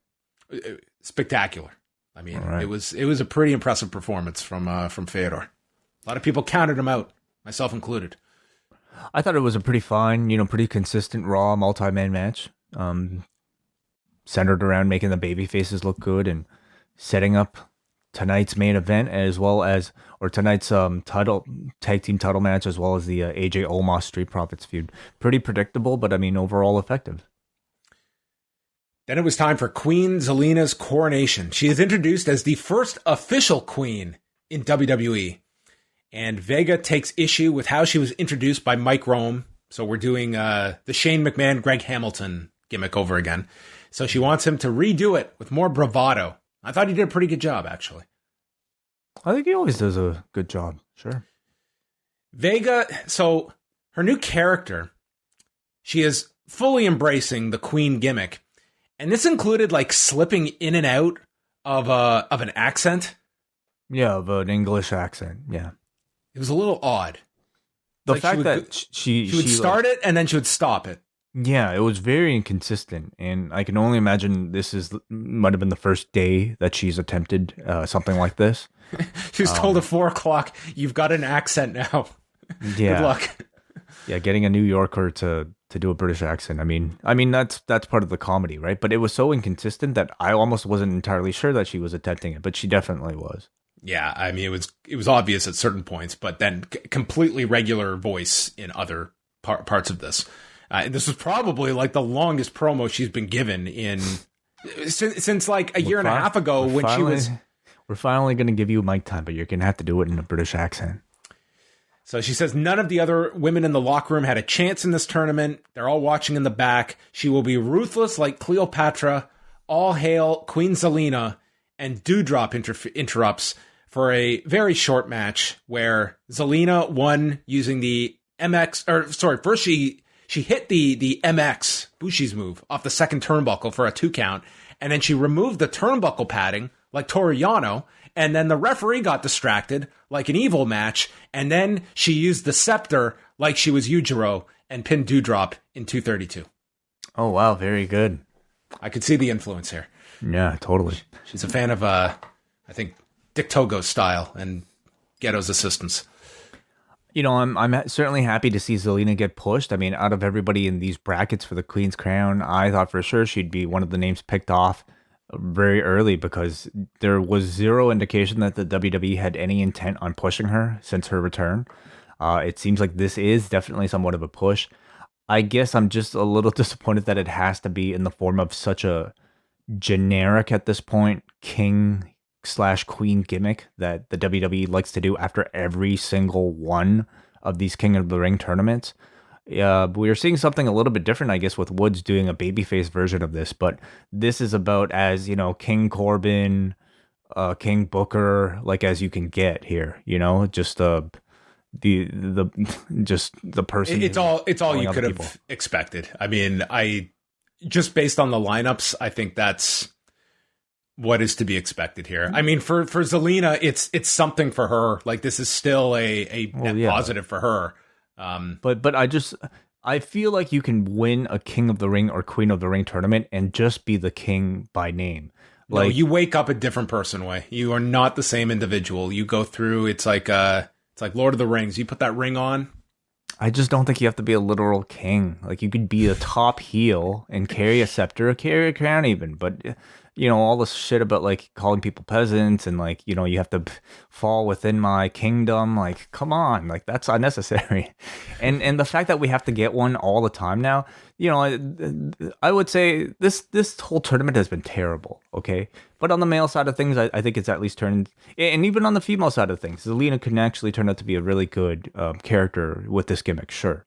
Spectacular. I mean, right. it was a pretty impressive performance from Fedor. A lot of people counted him out, myself included. I thought it was a pretty fine, pretty consistent Raw multi-man match. Centered around making the baby faces look good and setting up tonight's main event or tonight's tag team title match, as well as the AJ Omos Street Profits feud. Pretty predictable, but I mean, overall effective. Then it was time for Queen Zelina's coronation. She is introduced as the first official queen in WWE. And Vega takes issue with how she was introduced by Mike Rome. So we're doing the Shane McMahon, Greg Hamilton gimmick over again. So she wants him to redo it with more bravado. I thought he did a pretty good job, actually. I think he always does a good job. Sure. Vega, so her new character, she is fully embracing the queen gimmick. And this included like slipping in and out of an accent. Yeah, of an English accent. Yeah. It was a little odd. The fact that she would start it and then she would stop it. Yeah, it was very inconsistent, and I can only imagine might have been the first day that she's attempted something like this. She was told at 4:00, "You've got an accent now." Yeah, good luck. Yeah, getting a New Yorker to do a British accent. I mean that's part of the comedy, right? But it was so inconsistent that I almost wasn't entirely sure that she was attempting it, but she definitely was. Yeah, I mean it was obvious at certain points, but then completely regular voice in other parts of this. This was probably like the longest promo she's been given since like a year and a half ago she was. We're finally going to give you mic time, but you're going to have to do it in a British accent. So she says none of the other women in the locker room had a chance in this tournament. They're all watching in the back. She will be ruthless like Cleopatra. All hail Queen Zelina. And Doudrop interrupts for a very short match where Zelina won using the first she hit the MX, Bushi's move, off the second turnbuckle for a 2 count, and then she removed the turnbuckle padding like Toru Yano, and then the referee got distracted like an evil match, and then she used the scepter like she was Yujiro and pinned Doudrop in 232. Oh, wow, very good. I could see the influence here. Yeah, totally. She's a fan of, I think, Dick Togo's style and Ghetto's assistance. I'm certainly happy to see Zelina get pushed. I mean, out of everybody in these brackets for the Queen's Crown, I thought for sure she'd be one of the names picked off very early because there was zero indication that the WWE had any intent on pushing her since her return. It seems like this is definitely somewhat of a push. I guess I'm just a little disappointed that it has to be in the form of such a generic at this point king/queen gimmick that the WWE likes to do after every single one of these King of the Ring tournaments. We're seeing something a little bit different, I guess, with Woods doing a babyface version of this, but this is about as, King Corbin, King Booker, like as you can get here, just the person. It's all you could have expected. I mean, just based on the lineups, I think that's what is to be expected here. I mean, for Zelina, it's something for her. Like this is still a positive for her. But I feel like you can win a King of the Ring or Queen of the Ring tournament and just be the king by name. Like no, you wake up a different person way. You are not the same individual. You go through. It's like Lord of the Rings. You put that ring on. I just don't think you have to be a literal king. Like you could be a top heel and carry a scepter or carry a crown even, but all this shit about like calling people peasants and like, you have to fall within my kingdom. Like, come on, like that's unnecessary. And the fact that we have to get one all the time now, I would say this whole tournament has been terrible. Okay. But on the male side of things, I think it's at least turned, and even on the female side of things, Zelina can actually turn out to be a really good character with this gimmick. Sure.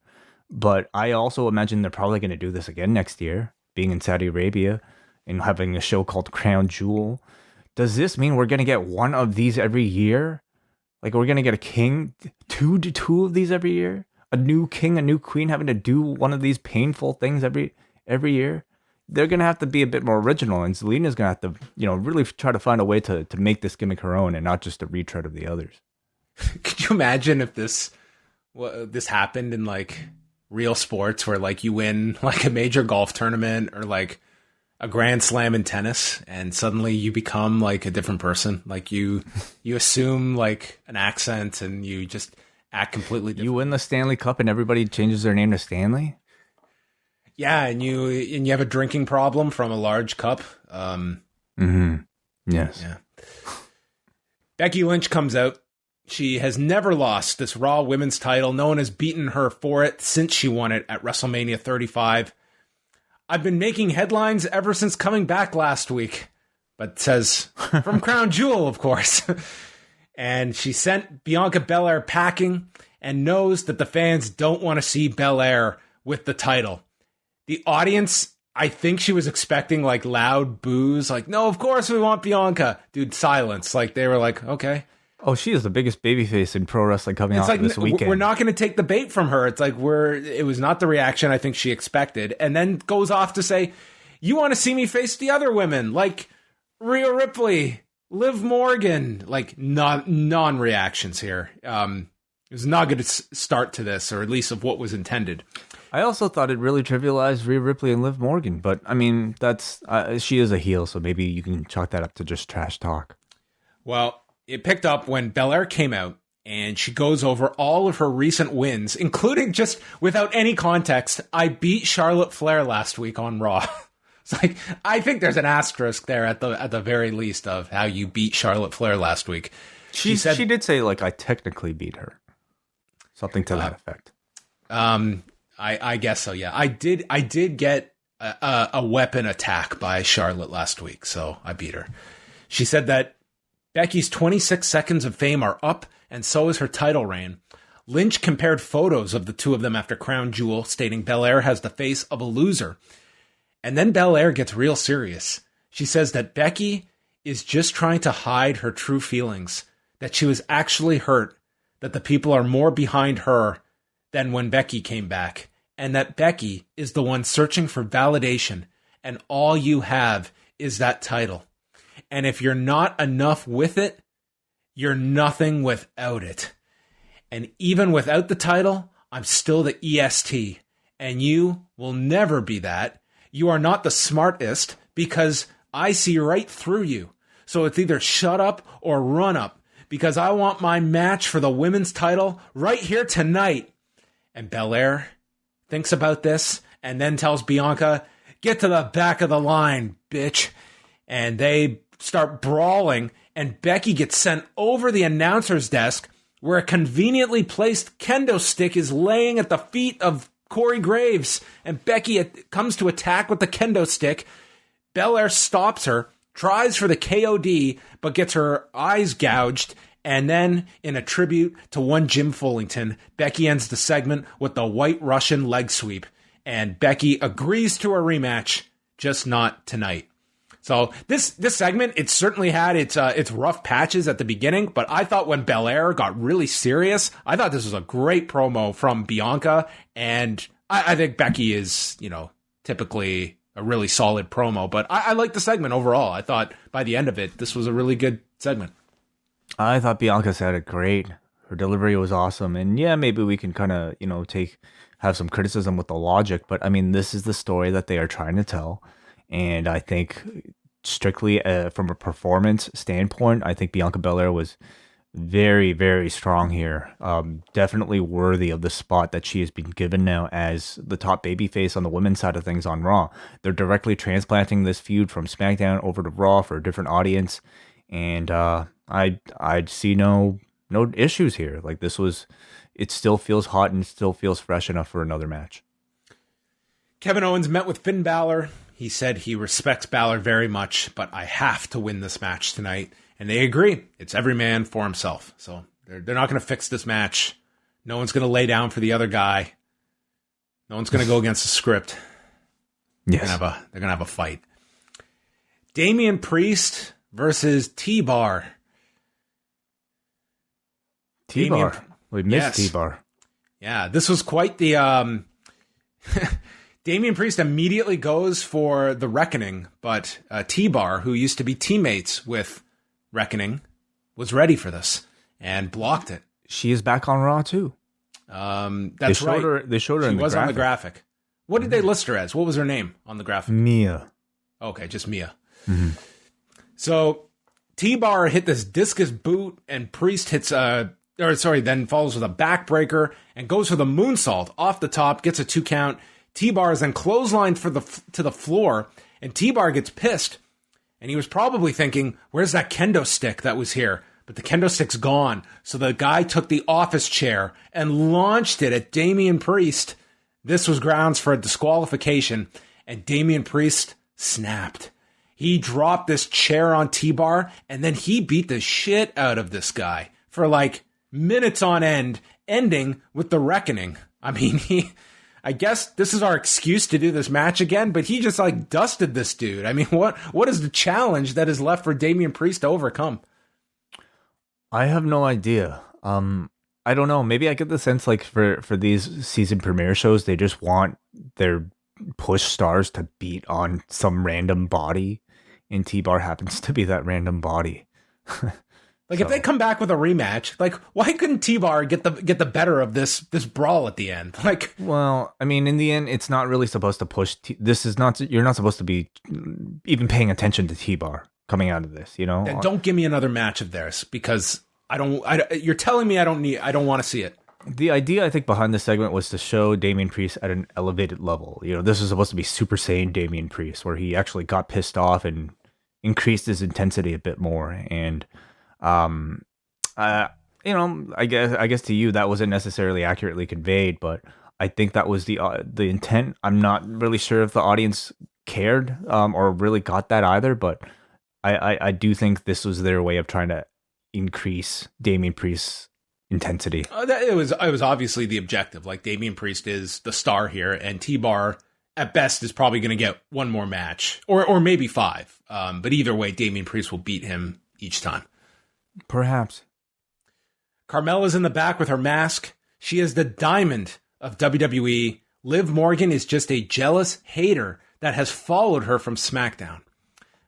But I also imagine they're probably going to do this again next year, being in Saudi Arabia and having a show called Crown Jewel. Does this mean we're going to get one of these every year? Like, we're gonna get a king, two of these every year. A new king, a new queen, having to do one of these painful things every year. They're gonna have to be a bit more original, and Zelina's gonna have to, really try to find a way to make this gimmick her own and not just a retread of the others. Could you imagine if this happened in like real sports, where like you win like a major golf tournament or like a grand slam in tennis, and suddenly you become like a different person? Like you assume like an accent and you just act completely different. You win the Stanley Cup and everybody changes their name to Stanley? Yeah, and you have a drinking problem from a large cup. Yes. Yeah. Becky Lynch comes out. She has never lost this Raw Women's title. No one has beaten her for it since she won it at WrestleMania 35. I've been making headlines ever since coming back last week. But says, from Crown Jewel, of course. And she sent Bianca Belair packing and knows that the fans don't want to see Belair with the title. The audience, I think she was expecting like loud boos. Like, no, of course we want Bianca. Dude, silence. Like, they were like, okay. Oh, she is the biggest babyface in pro wrestling coming out this weekend. We're not going to take the bait from her. It's like it was not the reaction I think she expected. And then goes off to say, you want to see me face the other women, like Rhea Ripley, Liv Morgan, like non-reactions here. It was not a good start to this, or at least of what was intended. I also thought it really trivialized Rhea Ripley and Liv Morgan, but I mean, that's she is a heel, so maybe you can chalk that up to just trash talk. Well, it picked up when Belair came out, and she goes over all of her recent wins, including, just without any context, I beat Charlotte Flair last week on Raw. It's like, I think there's an asterisk there at the very least of how you beat Charlotte Flair last week. She did say, like, I technically beat her. Something to that effect. I guess so, yeah. I did get a weapon attack by Charlotte last week, so I beat her. She said that Becky's 26 seconds of fame are up, and so is her title reign. Lynch compared photos of the two of them after Crown Jewel, stating Belair has the face of a loser. And then Belair gets real serious. She says that Becky is just trying to hide her true feelings, that she was actually hurt, that the people are more behind her than when Becky came back, and that Becky is the one searching for validation, and all you have is that title. And if you're not enough with it, you're nothing without it. And even without the title, I'm still the EST. And you will never be that. You are not the smartest because I see right through you. So it's either shut up or run up, because I want my match for the women's title right here tonight. And Belair thinks about this and then tells Bianca, get to the back of the line, bitch. And they start brawling, and Becky gets sent over the announcer's desk, where a conveniently placed kendo stick is laying at the feet of Corey Graves, and Becky comes to attack with the kendo stick. Belair stops her, tries for the KOD, but gets her eyes gouged, and then, in a tribute to one Jim Fullington, Becky ends the segment with the White Russian leg sweep, and Becky agrees to a rematch, just not tonight. So this segment, it certainly had its rough patches at the beginning, but I thought when Belair got really serious, I thought this was a great promo from Bianca, and I think Becky is, typically a really solid promo, but I liked the segment overall. I thought by the end of it, this was a really good segment. I thought Bianca said it great. Her delivery was awesome, and yeah, maybe we can kind of, have some criticism with the logic, but I mean, this is the story that they are trying to tell. And I think strictly from a performance standpoint, I think Bianca Belair was very, very strong here. Definitely worthy of the spot that she has been given now as the top babyface on the women's side of things on Raw. They're directly transplanting this feud from SmackDown over to Raw for a different audience. And I see no issues here. Like, it still feels hot and still feels fresh enough for another match. Kevin Owens met with Finn Balor. He said he respects Balor very much, but I have to win this match tonight. And they agree. It's every man for himself. So they're not going to fix this match. No one's going to lay down for the other guy. No one's going to go against the script. Yes. They're going to have a fight. Damian Priest versus T-Bar. T-Bar. We missed Yes. T-Bar. Yeah, this was quite the... Damian Priest immediately goes for the Reckoning, but T-Bar, who used to be teammates with Reckoning, was ready for this and blocked it. She is back on Raw too. That's right. They showed her in the graphic. She was on the graphic. What did they list her as? What was her name on the graphic? Mia. Okay, just Mia. Mm-hmm. So T-Bar hit this discus boot, and Priest then follows with a backbreaker and goes for the moonsault off the top, gets a 2 count. T-Bar is then clotheslined to the floor, and T-Bar gets pissed. And he was probably thinking, where's that kendo stick that was here? But the kendo stick's gone. So the guy took the office chair and launched it at Damian Priest. This was grounds for a disqualification, and Damian Priest snapped. He dropped this chair on T-Bar, and then he beat the shit out of this guy for like minutes on end, ending with the Reckoning. I mean, I guess this is our excuse to do this match again, but he just like dusted this dude. I mean, what is the challenge that is left for Damian Priest to overcome? I have no idea. I don't know. Maybe I get the sense like for these season premiere shows, they just want their push stars to beat on some random body, and T-Bar happens to be that random body. Like if they come back with a rematch, like why couldn't T-Bar get the better of this brawl at the end? Like, well, I mean, in the end, it's not really supposed to push. You're not supposed to be even paying attention to T-Bar coming out of this, you know? Then don't give me another match of theirs because you're telling me I don't want to see it. The idea, I think, behind this segment was to show Damian Priest at an elevated level. You know, this is supposed to be Super Saiyan Damian Priest, where he actually got pissed off and increased his intensity a bit more. And, you know, I guess to you that wasn't necessarily accurately conveyed, but I think that was the intent. I'm not really sure if the audience cared or really got that either, but I do think this was their way of trying to increase Damian Priest's intensity. It was obviously the objective. Like Damian Priest is the star here, and T-Bar at best is probably going to get one more match or maybe 5. But either way, Damian Priest will beat him each time. Perhaps. Carmella's in the back with her mask. She is the diamond of WWE. Liv Morgan is just a jealous hater that has followed her from SmackDown.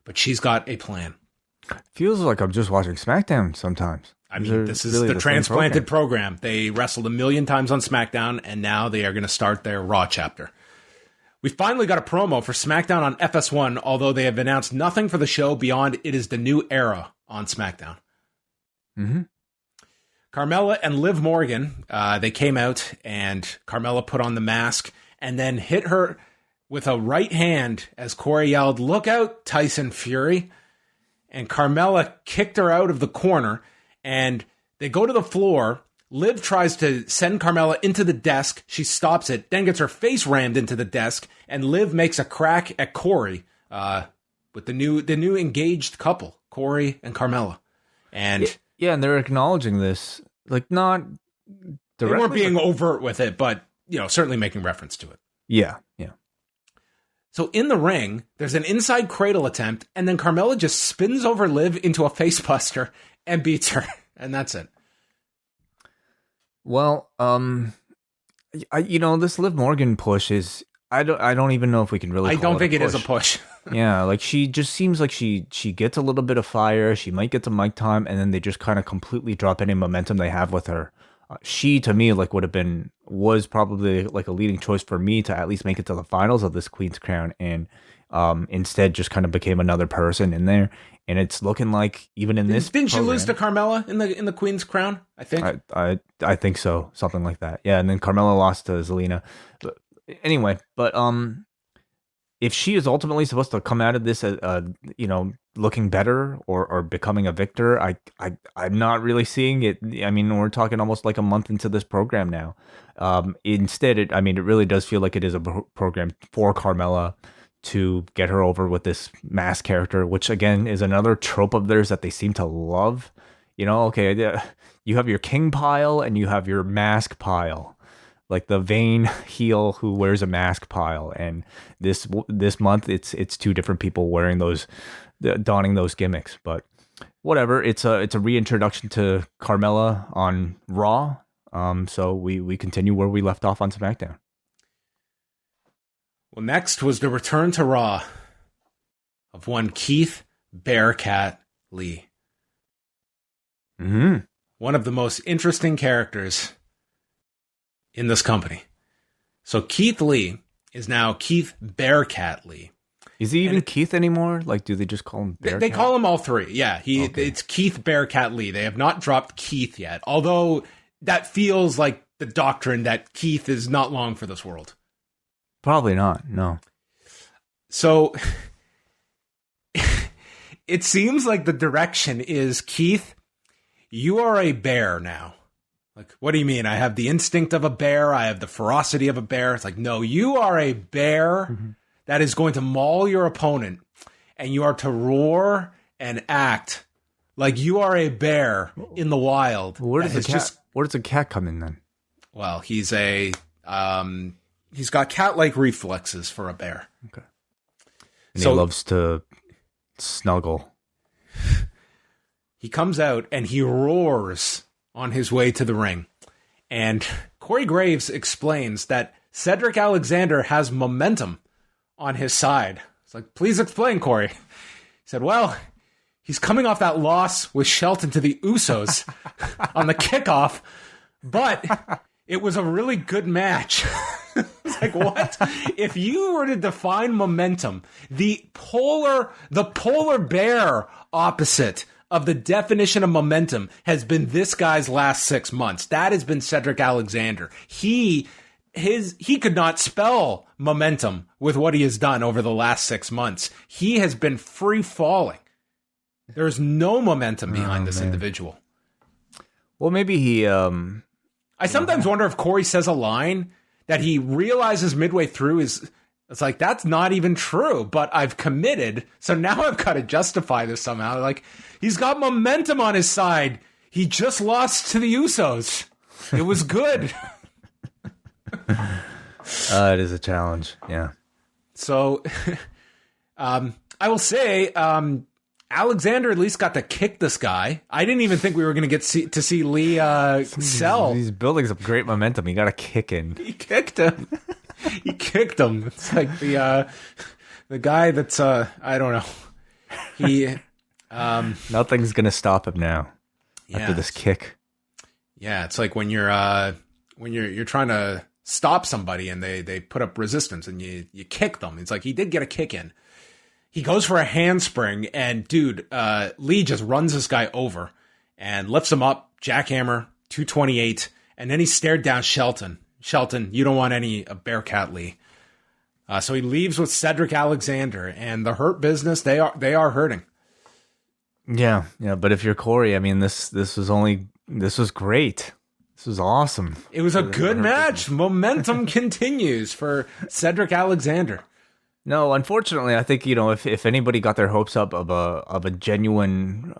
But she's got a plan. Feels like I'm just watching SmackDown sometimes. I mean, this is really the transplanted program. They wrestled 1 million times on SmackDown, and now they are going to start their Raw chapter. We finally got a promo for SmackDown on FS1, although they have announced nothing for the show beyond it is the new era on SmackDown. Mm-hmm. Carmella and Liv Morgan, they came out, and Carmella put on the mask and then hit her with a right hand as Corey yelled, "Look out, Tyson Fury." And Carmella kicked her out of the corner, and they go to the floor. Liv tries to send Carmella into the desk. She stops it, then gets her face rammed into the desk, and Liv makes a crack at Corey with the new engaged couple, Corey and Carmella. And yeah, and they're acknowledging this, like not directly. They weren't being overt with it, but you know, certainly making reference to it. Yeah. So in the ring, there's an inside cradle attempt, and then Carmella just spins over Liv into a facebuster and beats her, and that's it. Well, this Liv Morgan push is I don't even know if we can really. I don't think it is a push. Yeah, like she just seems like she gets a little bit of fire. She might get some mic time, and then they just kind of completely drop any momentum they have with her. She, to me, like was probably like a leading choice for me to at least make it to the finals of this Queen's Crown, and instead just kind of became another person in there. And it's looking like even in this, didn't you lose to Carmella in the Queen's Crown? I think I think so, something like that. Yeah, and then Carmella lost to Zelina. But anyway, if she is ultimately supposed to come out of this, looking better or becoming a victor, I'm not really seeing it. I mean, we're talking almost like a month into this program now. Instead, it really does feel like it is a program for Carmella to get her over with this mask character, which again is another trope of theirs that they seem to love. You know, okay, you have your king pile and you have your mask pile. Like the vain heel who wears a mask pile, and this month it's 2 different people wearing those, donning those gimmicks. But whatever. It's a reintroduction to Carmella on Raw. So we continue where we left off on SmackDown. Well, next was the return to Raw of one Keith Bearcat Lee. Mm-hmm. One of the most interesting characters in this company. So Keith Lee is now Keith Bearcat Lee. Is he even Keith anymore? Like, do they just call him Bearcat? They call him all three. Yeah, Okay. It's Keith Bearcat Lee. They have not dropped Keith yet, although that feels like the doctrine that Keith is not long for this world. Probably not. No. So it seems like the direction is, Keith, you are a bear now. Like, what do you mean? I have the instinct of a bear. I have the ferocity of a bear. It's like, no, you are a bear that is going to maul your opponent, and you are to roar and act like you are a bear in the wild. Where does the cat come in then? Well, he's got cat-like reflexes for a bear. Okay. And he loves to snuggle. He comes out and he roars on his way to the ring. And Corey Graves explains that Cedric Alexander has momentum on his side. It's like, please explain, Corey. He said, well, he's coming off that loss with Shelton to the Usos on the kickoff, but it was a really good match. It's like, what? If you were to define momentum, the polar bear opposite of the definition of momentum has been this guy's last 6 months. That has been Cedric Alexander. He could not spell momentum with what he has done over the last 6 months. He has been free falling. There's no momentum behind this individual. Well, maybe he... I sometimes wonder if Corey says a line that he realizes midway through it's like, that's not even true, but I've committed, so now I've got to justify this somehow. Like, he's got momentum on his side. He just lost to the Usos. It was good. It is a challenge, yeah. So, I will say, Alexander at least got to kick this guy. I didn't even think we were going to get to see Lee sell. He's building some great momentum. He got a kick in. He kicked him. He kicked him. It's like the guy that's I don't know. He Nothing's gonna stop him now after this kick. Yeah, it's like when you're trying to stop somebody and they put up resistance and you kick them. It's like he did get a kick in. He goes for a handspring and dude, Lee just runs this guy over and lifts him up, jackhammer, 228, and then he stared down Shelton. Shelton, you don't want any Bearcat Lee. So he leaves with Cedric Alexander, and the Hurt Business, they are hurting. Yeah, but if you're Corey, I mean, this was great. This was awesome. It was a good match. Momentum continues for Cedric Alexander. No, unfortunately, I think, if anybody got their hopes up of a genuine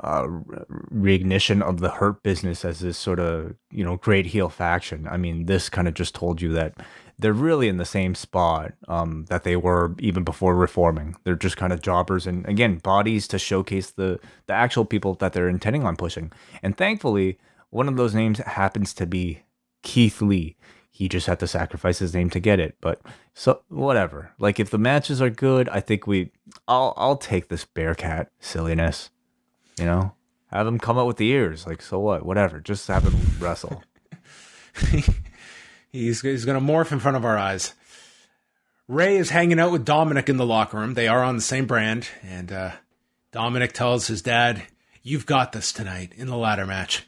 reignition of the Hurt Business as this sort of, great heel faction, I mean, this kind of just told you that they're really in the same spot that they were even before reforming. They're just kind of jobbers and, again, bodies to showcase the actual people that they're intending on pushing. And thankfully, one of those names happens to be Keith Lee. He just had to sacrifice his name to get it. But so whatever. Like, if the matches are good, I think I'll take this Bearcat silliness. Have him come out with the ears. Like, so what? Whatever. Just have him wrestle. He's gonna morph in front of our eyes. Rey is hanging out with Dominic in the locker room. They are on the same brand, and Dominic tells his dad, "You've got this tonight" in the ladder match.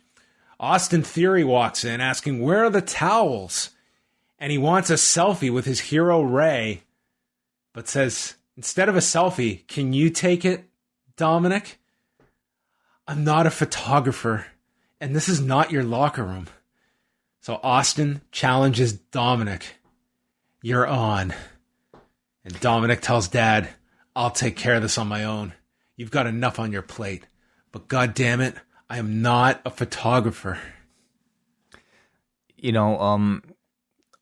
Austin Theory walks in asking, "Where are the towels?" And he wants a selfie with his hero Rey, but says, instead of a selfie, "Can you take it, Dominic? I'm not a photographer, and this is not your locker room." So Austin challenges Dominic. "You're on." And Dominic tells Dad, "I'll take care of this on my own. You've got enough on your plate. But God damn it, I am not a photographer."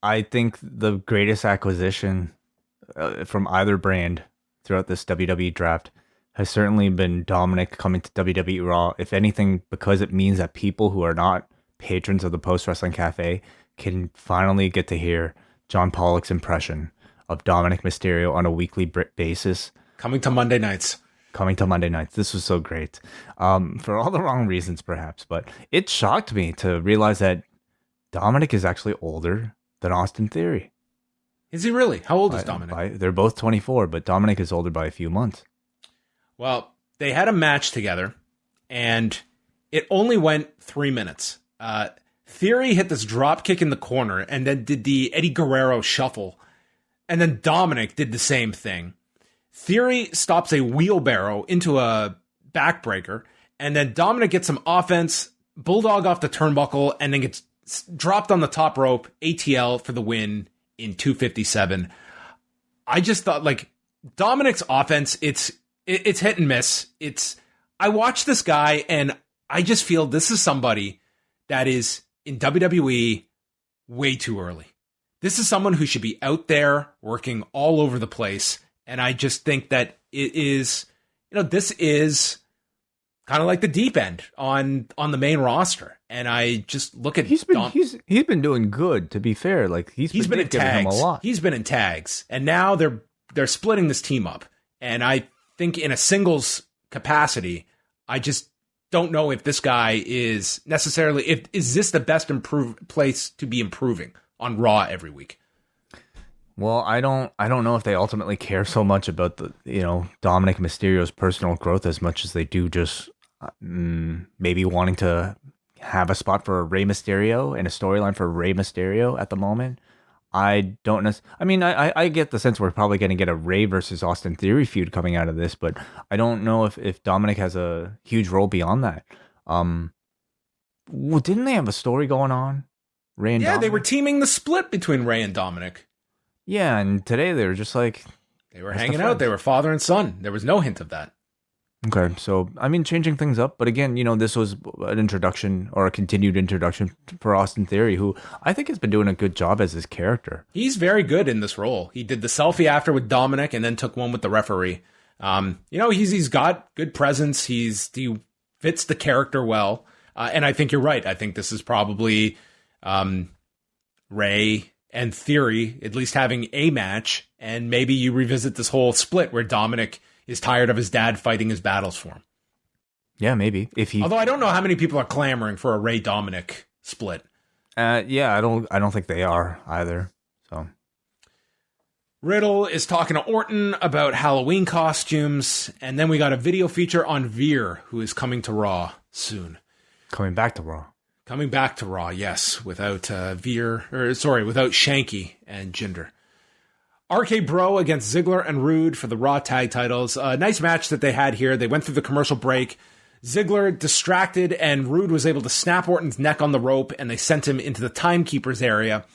I think the greatest acquisition from either brand throughout this WWE draft has certainly been Dominic coming to WWE Raw. If anything, because it means that people who are not patrons of the Post Wrestling Cafe can finally get to hear John Pollock's impression of Dominic Mysterio on a weekly basis. Coming to Monday nights. This was so great. For all the wrong reasons, perhaps, but it shocked me to realize that Dominic is actually older than Austin Theory. Is he really? How old is Dominic? They're both 24, but Dominic is older by a few months. Well, they had a match together, and it only went 3 minutes. Theory hit this drop kick in the corner and then did the Eddie Guerrero shuffle. And then Dominic did the same thing. Theory stops a wheelbarrow into a backbreaker. And then Dominic gets some offense, bulldog off the turnbuckle, and then gets dropped on the top rope, ATL for the win in 2:57. I just thought, like, Dominic's offense, it's hit and miss. I watch this guy and I just feel this is somebody that is in WWE way too early. This is someone who should be out there working all over the place. And I just think that it is, this is kind of like the deep end on the main roster. And I just look at he's been doing good, to be fair. Like he's been in tags. Him a lot. He's been in tags. And now they're splitting this team up. And I think in a singles capacity, I just don't know if this guy is necessarily, is this the best place to be improving on Raw every week? Well, I don't know if they ultimately care so much about the, Dominic Mysterio's personal growth as much as they do just maybe wanting to have a spot for Rey Mysterio and a storyline for Rey Mysterio at the moment. I don't know. I mean, I get the sense we're probably going to get a Rey versus Austin Theory feud coming out of this, but I don't know if Dominic has a huge role beyond that. Well, didn't they have a story going on? Rey and Dominic? They were teaming the split between Rey and Dominic. Yeah, and today they were just like... They were hanging out. They were father and son. There was no hint of that. Okay, so, I mean, changing things up. But again, this was an introduction or a continued introduction for Austin Theory, who I think has been doing a good job as his character. He's very good in this role. He did the selfie after with Dominic and then took one with the referee. He's got good presence. He fits the character well. And I think you're right. I think this is probably Rey and Theory at least having a match. And maybe you revisit this whole split where Dominic is tired of his dad fighting his battles for him. Yeah, maybe. Although I don't know how many people are clamoring for a Rey Dominic split. Yeah, I don't think they are either. So Riddle is talking to Orton about Halloween costumes, and then we got a video feature on Veer, who is coming to Raw soon. Coming back to Raw, yes, without without Shanky and Jinder. RK Bro against Ziggler and Rude for the Raw tag titles. A nice match that they had here. They went through the commercial break. Ziggler distracted, and Rude was able to snap Orton's neck on the rope, and they sent him into the timekeeper's area.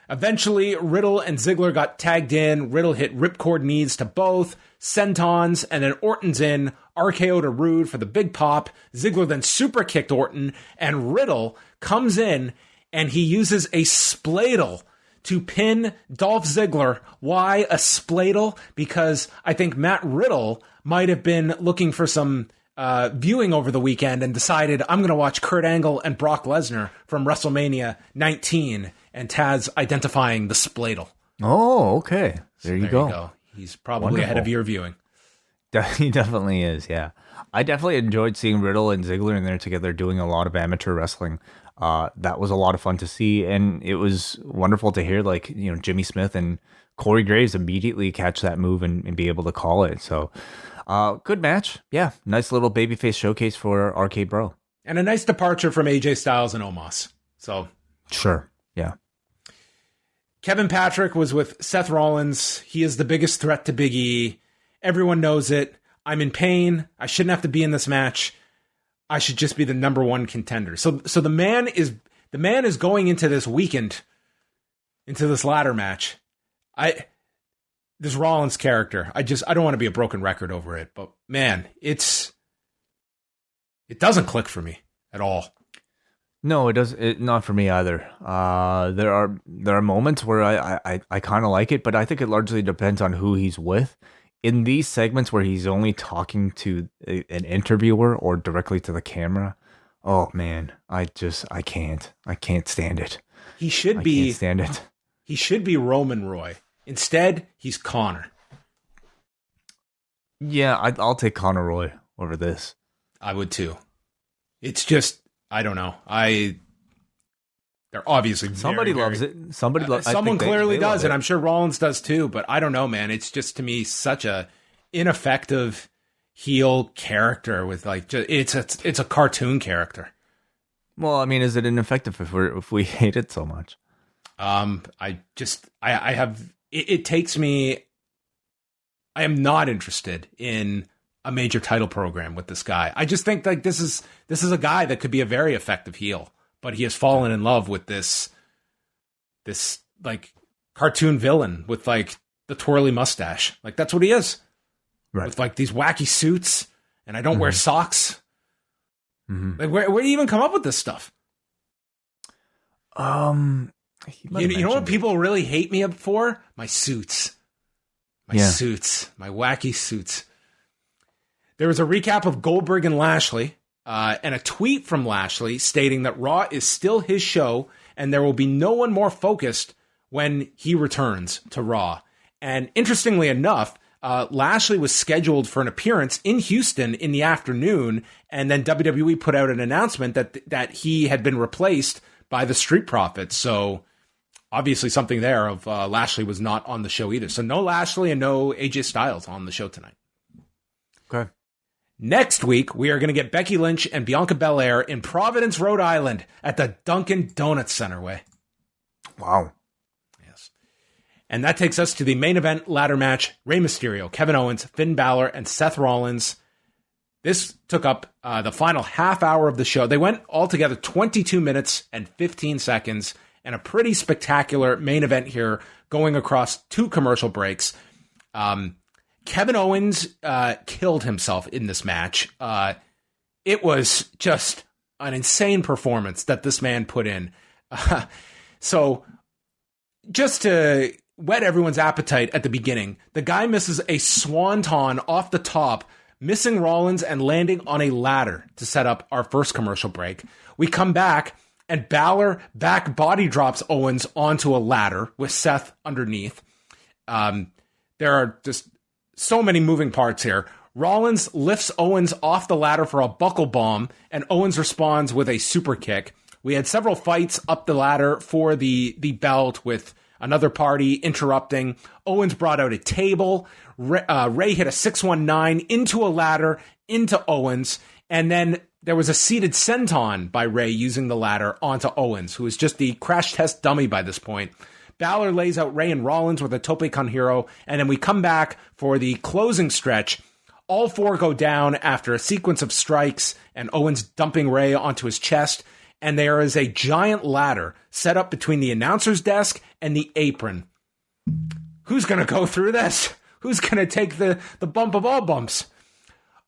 Eventually, Riddle and Ziggler got tagged in. Riddle hit ripcord knees to both, sentons, and then Orton's in. RKO to Rude for the big pop. Ziggler then super kicked Orton, and Riddle comes in, and he uses a spladle to pin Dolph Ziggler. Why a spladle? Because I think Matt Riddle might have been looking for some viewing over the weekend and decided, I'm going to watch Kurt Angle and Brock Lesnar from WrestleMania 19, and Taz identifying the spladle. Oh, okay. There you go. He's probably ahead of your viewing. He definitely is, yeah. I definitely enjoyed seeing Riddle and Ziggler in there together doing a lot of amateur wrestling. That was a lot of fun to see, and it was wonderful to hear, Jimmy Smith and Corey Graves immediately catch that move and be able to call it. So, good match. Yeah, nice little babyface showcase for RK Bro. And a nice departure from AJ Styles and Omos. So, sure, yeah. Kevin Patrick was with Seth Rollins. He is the biggest threat to Big E. Everyone knows it. I'm in pain. I shouldn't have to be in this match. I should just be the number one contender. So the man is going into this weekend, into this ladder match. This Rollins character, I don't want to be a broken record over it, but man, it doesn't click for me at all. No, it does. Not for me either. There are moments where I kind of like it, but I think it largely depends on who he's with. in these segments where he's only talking to an interviewer or directly to the camera, oh man, I can't stand it. He should I be can't stand it. He should be Roman Roy. Instead, he's Connor. Yeah, I'll take Conor Roy over this. I would too. It's just, I don't know. They're obviously somebody loves it. Someone clearly does, and I'm sure Rollins does too. But I don't know, man. It's just, to me, such a ineffective heel character with like it's a cartoon character. Well, I mean, is it ineffective if we hate it so much? It takes me. I am not interested in a major title program with this guy. I just think like this is a guy that could be a very effective heel, but he has fallen in love with this like cartoon villain with like the twirly mustache. Like that's what he is. Right. With like these wacky suits, and I don't wear socks. Mm-hmm. Like where do you even come up with this stuff? You know what people really hate me for? My suits. My wacky suits. There was a recap of Goldberg and Lashley, and a tweet from Lashley stating that Raw is still his show, and there will be no one more focused when he returns to Raw. And interestingly enough, Lashley was scheduled for an appearance in Houston in the afternoon, and then WWE put out an announcement that he had been replaced by the Street Profits. So obviously something there of Lashley was not on the show either. So no Lashley and no AJ Styles on the show tonight. Okay. Next week, we are going to get Becky Lynch and Bianca Belair in Providence, Rhode Island at the Dunkin' Donuts Centerway. Wow. Yes. And that takes us to the main event ladder match, Rey Mysterio, Kevin Owens, Finn Balor, and Seth Rollins. This took up the final half hour of the show. They went altogether 22 minutes and 15 seconds, and a pretty spectacular main event here going across 2 commercial breaks. Kevin Owens killed himself in this match. It was just an insane performance that this man put in. So just to whet everyone's appetite at the beginning, the guy misses a swanton off the top, missing Rollins and landing on a ladder to set up our first commercial break. We come back, and Balor back body drops Owens onto a ladder with Seth underneath. There are just so many moving parts here. Rollins lifts Owens off the ladder for a buckle bomb, and Owens responds with a super kick. We had several fights up the ladder for the belt with another party interrupting. Owens brought out a table. Ray hit a 619 into a ladder into Owens, and then there was a seated senton by Ray using the ladder onto Owens, who is just the crash test dummy by this point. Balor lays out Ray and Rollins with a tope con hero, and then we come back for the closing stretch. All 4 go down after a sequence of strikes, and Owens dumping Ray onto his chest, and there is a giant ladder set up between the announcer's desk and the apron. Who's going to go through this? Who's going to take the bump of all bumps?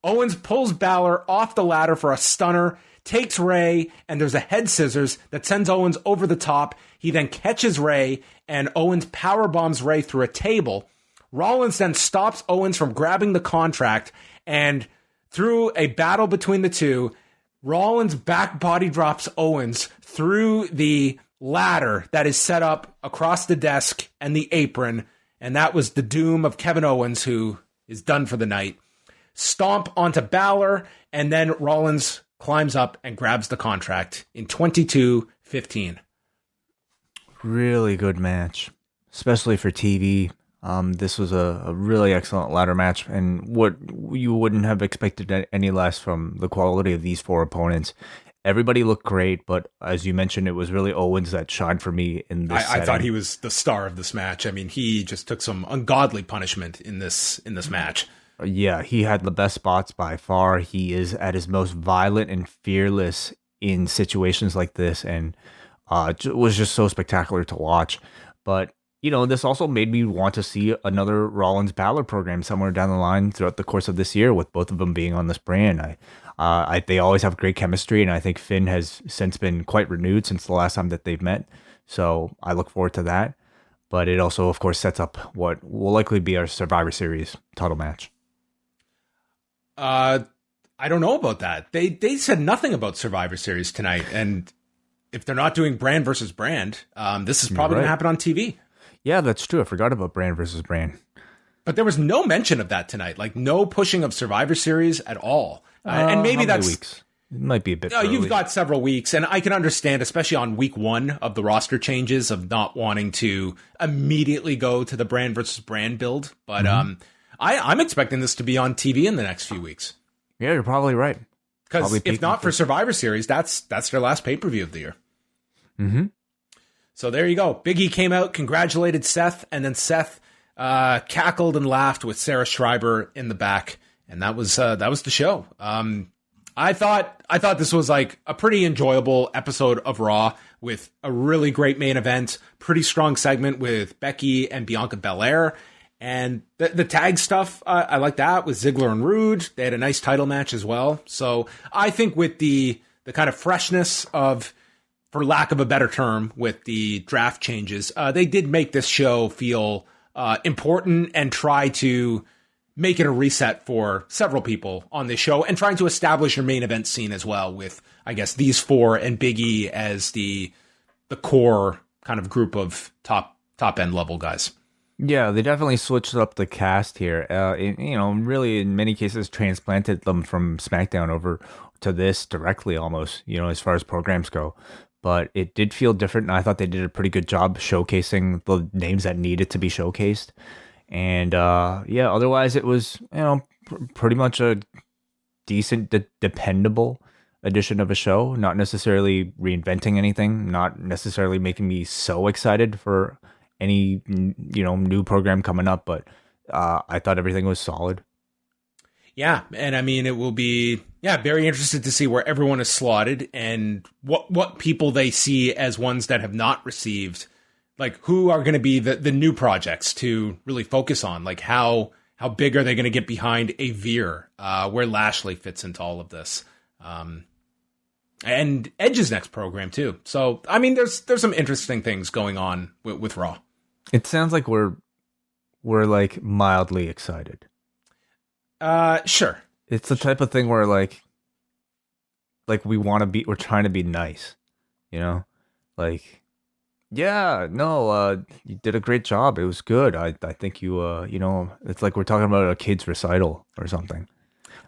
Owens pulls Balor off the ladder for a stunner, takes Ray, and there's a head scissors that sends Owens over the top. He then catches Ray, and Owens power bombs Ray through a table. Rollins then stops Owens from grabbing the contract, and through a battle between the two, Rollins back body drops Owens through the ladder that is set up across the desk and the apron, and that was the doom of Kevin Owens, who is done for the night. Stomp onto Balor, and then Rollins climbs up and grabs the contract in 22:15. Really good match, especially for TV. This was a really excellent ladder match, and what you wouldn't have expected any less from the quality of these 4 opponents. Everybody looked great, but as you mentioned, it was really Owens that shined for me in this I thought he was the star of this match. I mean, he just took some ungodly punishment in this match. Yeah, he had the best spots by far. He is at his most violent and fearless in situations like this, and was just so spectacular to watch. But this also made me want to see another Rollins Balor program somewhere down the line throughout the course of this year, with both of them being on this brand. They always have great chemistry, and I think Finn has since been quite renewed since the last time that they've met. So I look forward to that. but it also, of course, sets up what will likely be our Survivor Series title match. I don't know about that. They said nothing about Survivor Series tonight, and if they're not doing brand versus brand, this is probably going to happen on TV. Yeah, that's true. I forgot about brand versus brand. But there was no mention of that tonight, like no pushing of Survivor Series at all. And maybe that's weeks. It might be a bit early. You've got several weeks, and I can understand, especially on week 1 of the roster changes, of not wanting to immediately go to the brand versus brand build. But I'm expecting this to be on TV in the next few weeks. Yeah, you're probably right. Because if not for Survivor Series, that's their last pay-per-view of the year. Mm-hmm. So there you go. Big E came out, congratulated Seth, and then Seth cackled and laughed with Sarah Schreiber in the back, and that was the show. I thought this was like a pretty enjoyable episode of Raw with a really great main event, pretty strong segment with Becky and Bianca Belair, and the tag stuff. I like that with Ziggler and Rude. They had a nice title match as well. So I think with the kind of freshness of, for lack of a better term, with the draft changes, they did make this show feel important and try to make it a reset for several people on this show, and trying to establish your main event scene as well with, I guess, these 4 and Big E as the core kind of group of top end level guys. Yeah, they definitely switched up the cast here. Really in many cases transplanted them from SmackDown over to this directly almost, as far as programs go. But it did feel different, and I thought they did a pretty good job showcasing the names that needed to be showcased. And otherwise it was, pretty much a decent, dependable edition of a show. Not necessarily reinventing anything, not necessarily making me so excited for any, new program coming up. But I thought everything was solid. Yeah, and I mean, it will be very interested to see where everyone is slotted and what people they see as ones that have not received. Like, who are going to be the new projects to really focus on? Like, how big are they going to get behind a Veer, where Lashley fits into all of this? And Edge's next program, too. So, I mean, there's some interesting things going on with Raw. It sounds like we're like mildly excited. Sure. It's the type of thing where like we're trying to be nice, like. Yeah, no, you did a great job. It was good. I think you, it's like we're talking about a kid's recital or something.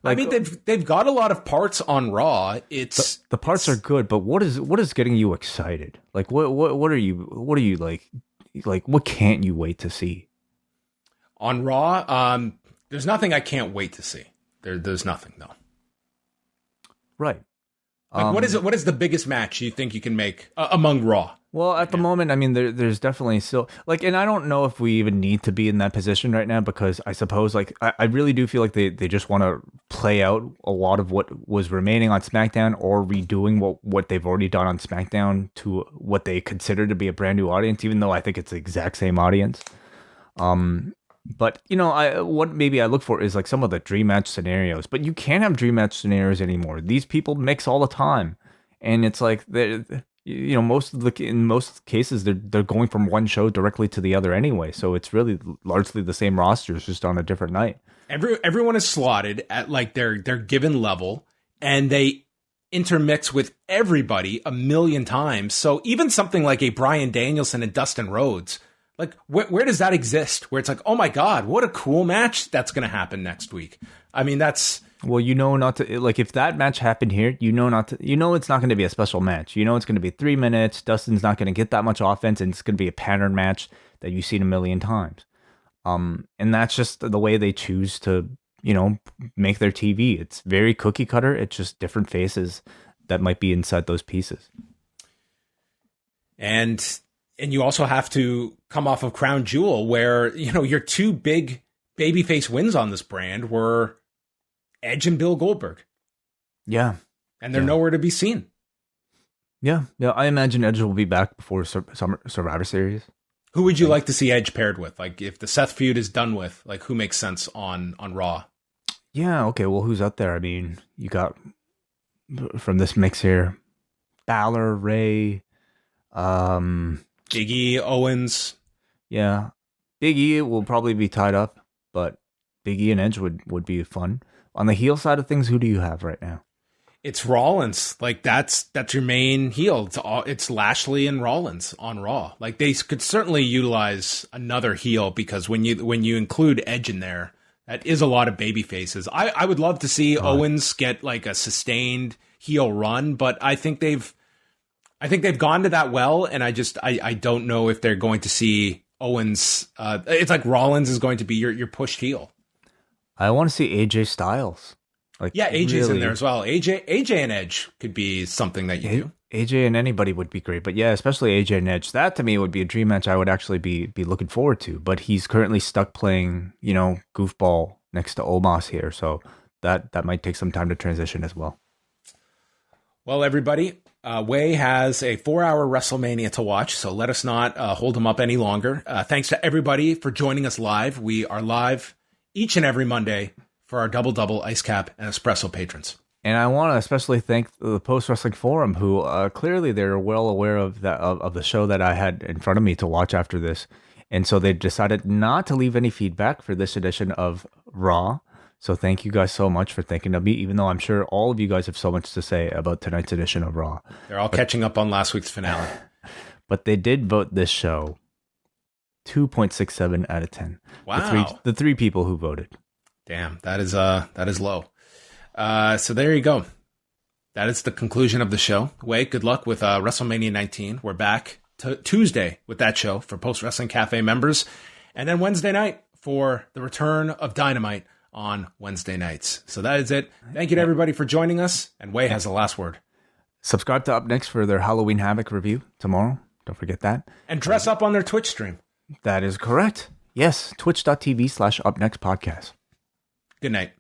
Like, I mean, they've got a lot of parts on Raw. It's the parts are good, but what is getting you excited? Like, what are you like, what can't you wait to see? On Raw, there's nothing I can't wait to see. There's nothing, no. Right. Like, what is the biggest match you think you can make among Raw? Well, at the moment, I mean, there's definitely still, like, and I don't know if we even need to be in that position right now, because I suppose, like, I really do feel like they just want to play out a lot of what was remaining on SmackDown, or redoing what they've already done on SmackDown to what they consider to be a brand new audience, even though I think it's the exact same audience. But, what maybe I look for is like some of the dream match scenarios, but you can't have dream match scenarios anymore. These people mix all the time, and it's like in most cases they're going from one show directly to the other anyway, so it's really largely the same rosters, just on a different night. Everyone is slotted at like their given level, and they intermix with everybody a million times. So even something like a Bryan Danielson and Dustin Rhodes, like where does that exist? Where it's like, oh my God, what a cool match that's going to happen next week. I mean, that's. Well, not to, like, if that match happened here, it's not going to be a special match. It's going to be 3 minutes. Dustin's not going to get that much offense, and it's going to be a pattern match that you've seen a million times. And that's just the way they choose to, make their TV. It's very cookie cutter. It's just different faces that might be inside those pieces. And you also have to come off of Crown Jewel, where, your 2 big babyface wins on this brand were Edge and Bill Goldberg. Yeah. And they're nowhere to be seen. Yeah. Yeah. I imagine Edge will be back before Survivor Series. Who would you like to see Edge paired with? Like, if the Seth feud is done with, like, who makes sense on Raw? Yeah. Okay. Well, who's out there? I mean, you got from this mix here, Balor, Rey, Big E, Owens. Yeah. Big E will probably be tied up, but Big E and Edge would be fun. On the heel side of things, who do you have right now? It's Rollins. Like that's your main heel. It's Lashley and Rollins on Raw. Like they could certainly utilize another heel because when you include Edge in there, that is a lot of baby faces. I would love to see Owens get like a sustained heel run, but I think they've gone to that well, and I don't know if they're going to see Owens. It's like Rollins is going to be your pushed heel. I want to see AJ Styles. Like, yeah, AJ's in there as well. AJ and Edge could be something that you do. AJ and anybody would be great, but yeah, especially AJ and Edge. That to me would be a dream match I would actually be looking forward to. But he's currently stuck playing, goofball next to Omos here, so that might take some time to transition as well. Well, everybody, Wai has a 4-hour WrestleMania to watch, so let us not hold him up any longer. Thanks to everybody for joining us live. We are live each and every Monday for our double ice cap and espresso patrons. And I want to especially thank the Post Wrestling Forum, who clearly they're well aware of that of the show that I had in front of me to watch after this, and so they decided not to leave any feedback for this edition of Raw. So thank you guys so much for thinking of me, even though I'm sure all of you guys have so much to say about tonight's edition of Raw. They're all catching up on last week's finale. But they did vote this show 2.67 out of 10. Wow. The three people who voted. Damn, that is low. So there you go. That is the conclusion of the show. Wai, good luck with WrestleMania 19. We're back Tuesday with that show for Post Wrestling Cafe members. And then Wednesday night for the return of Dynamite on Wednesday nights. So that is it. Thank you to everybody for joining us. And Wai has the last word. Subscribe to Up Next for their Halloween Havoc review tomorrow. Don't forget that. And dress up on their Twitch stream. That is correct. Yes, twitch.tv/upnextpodcast. Good night.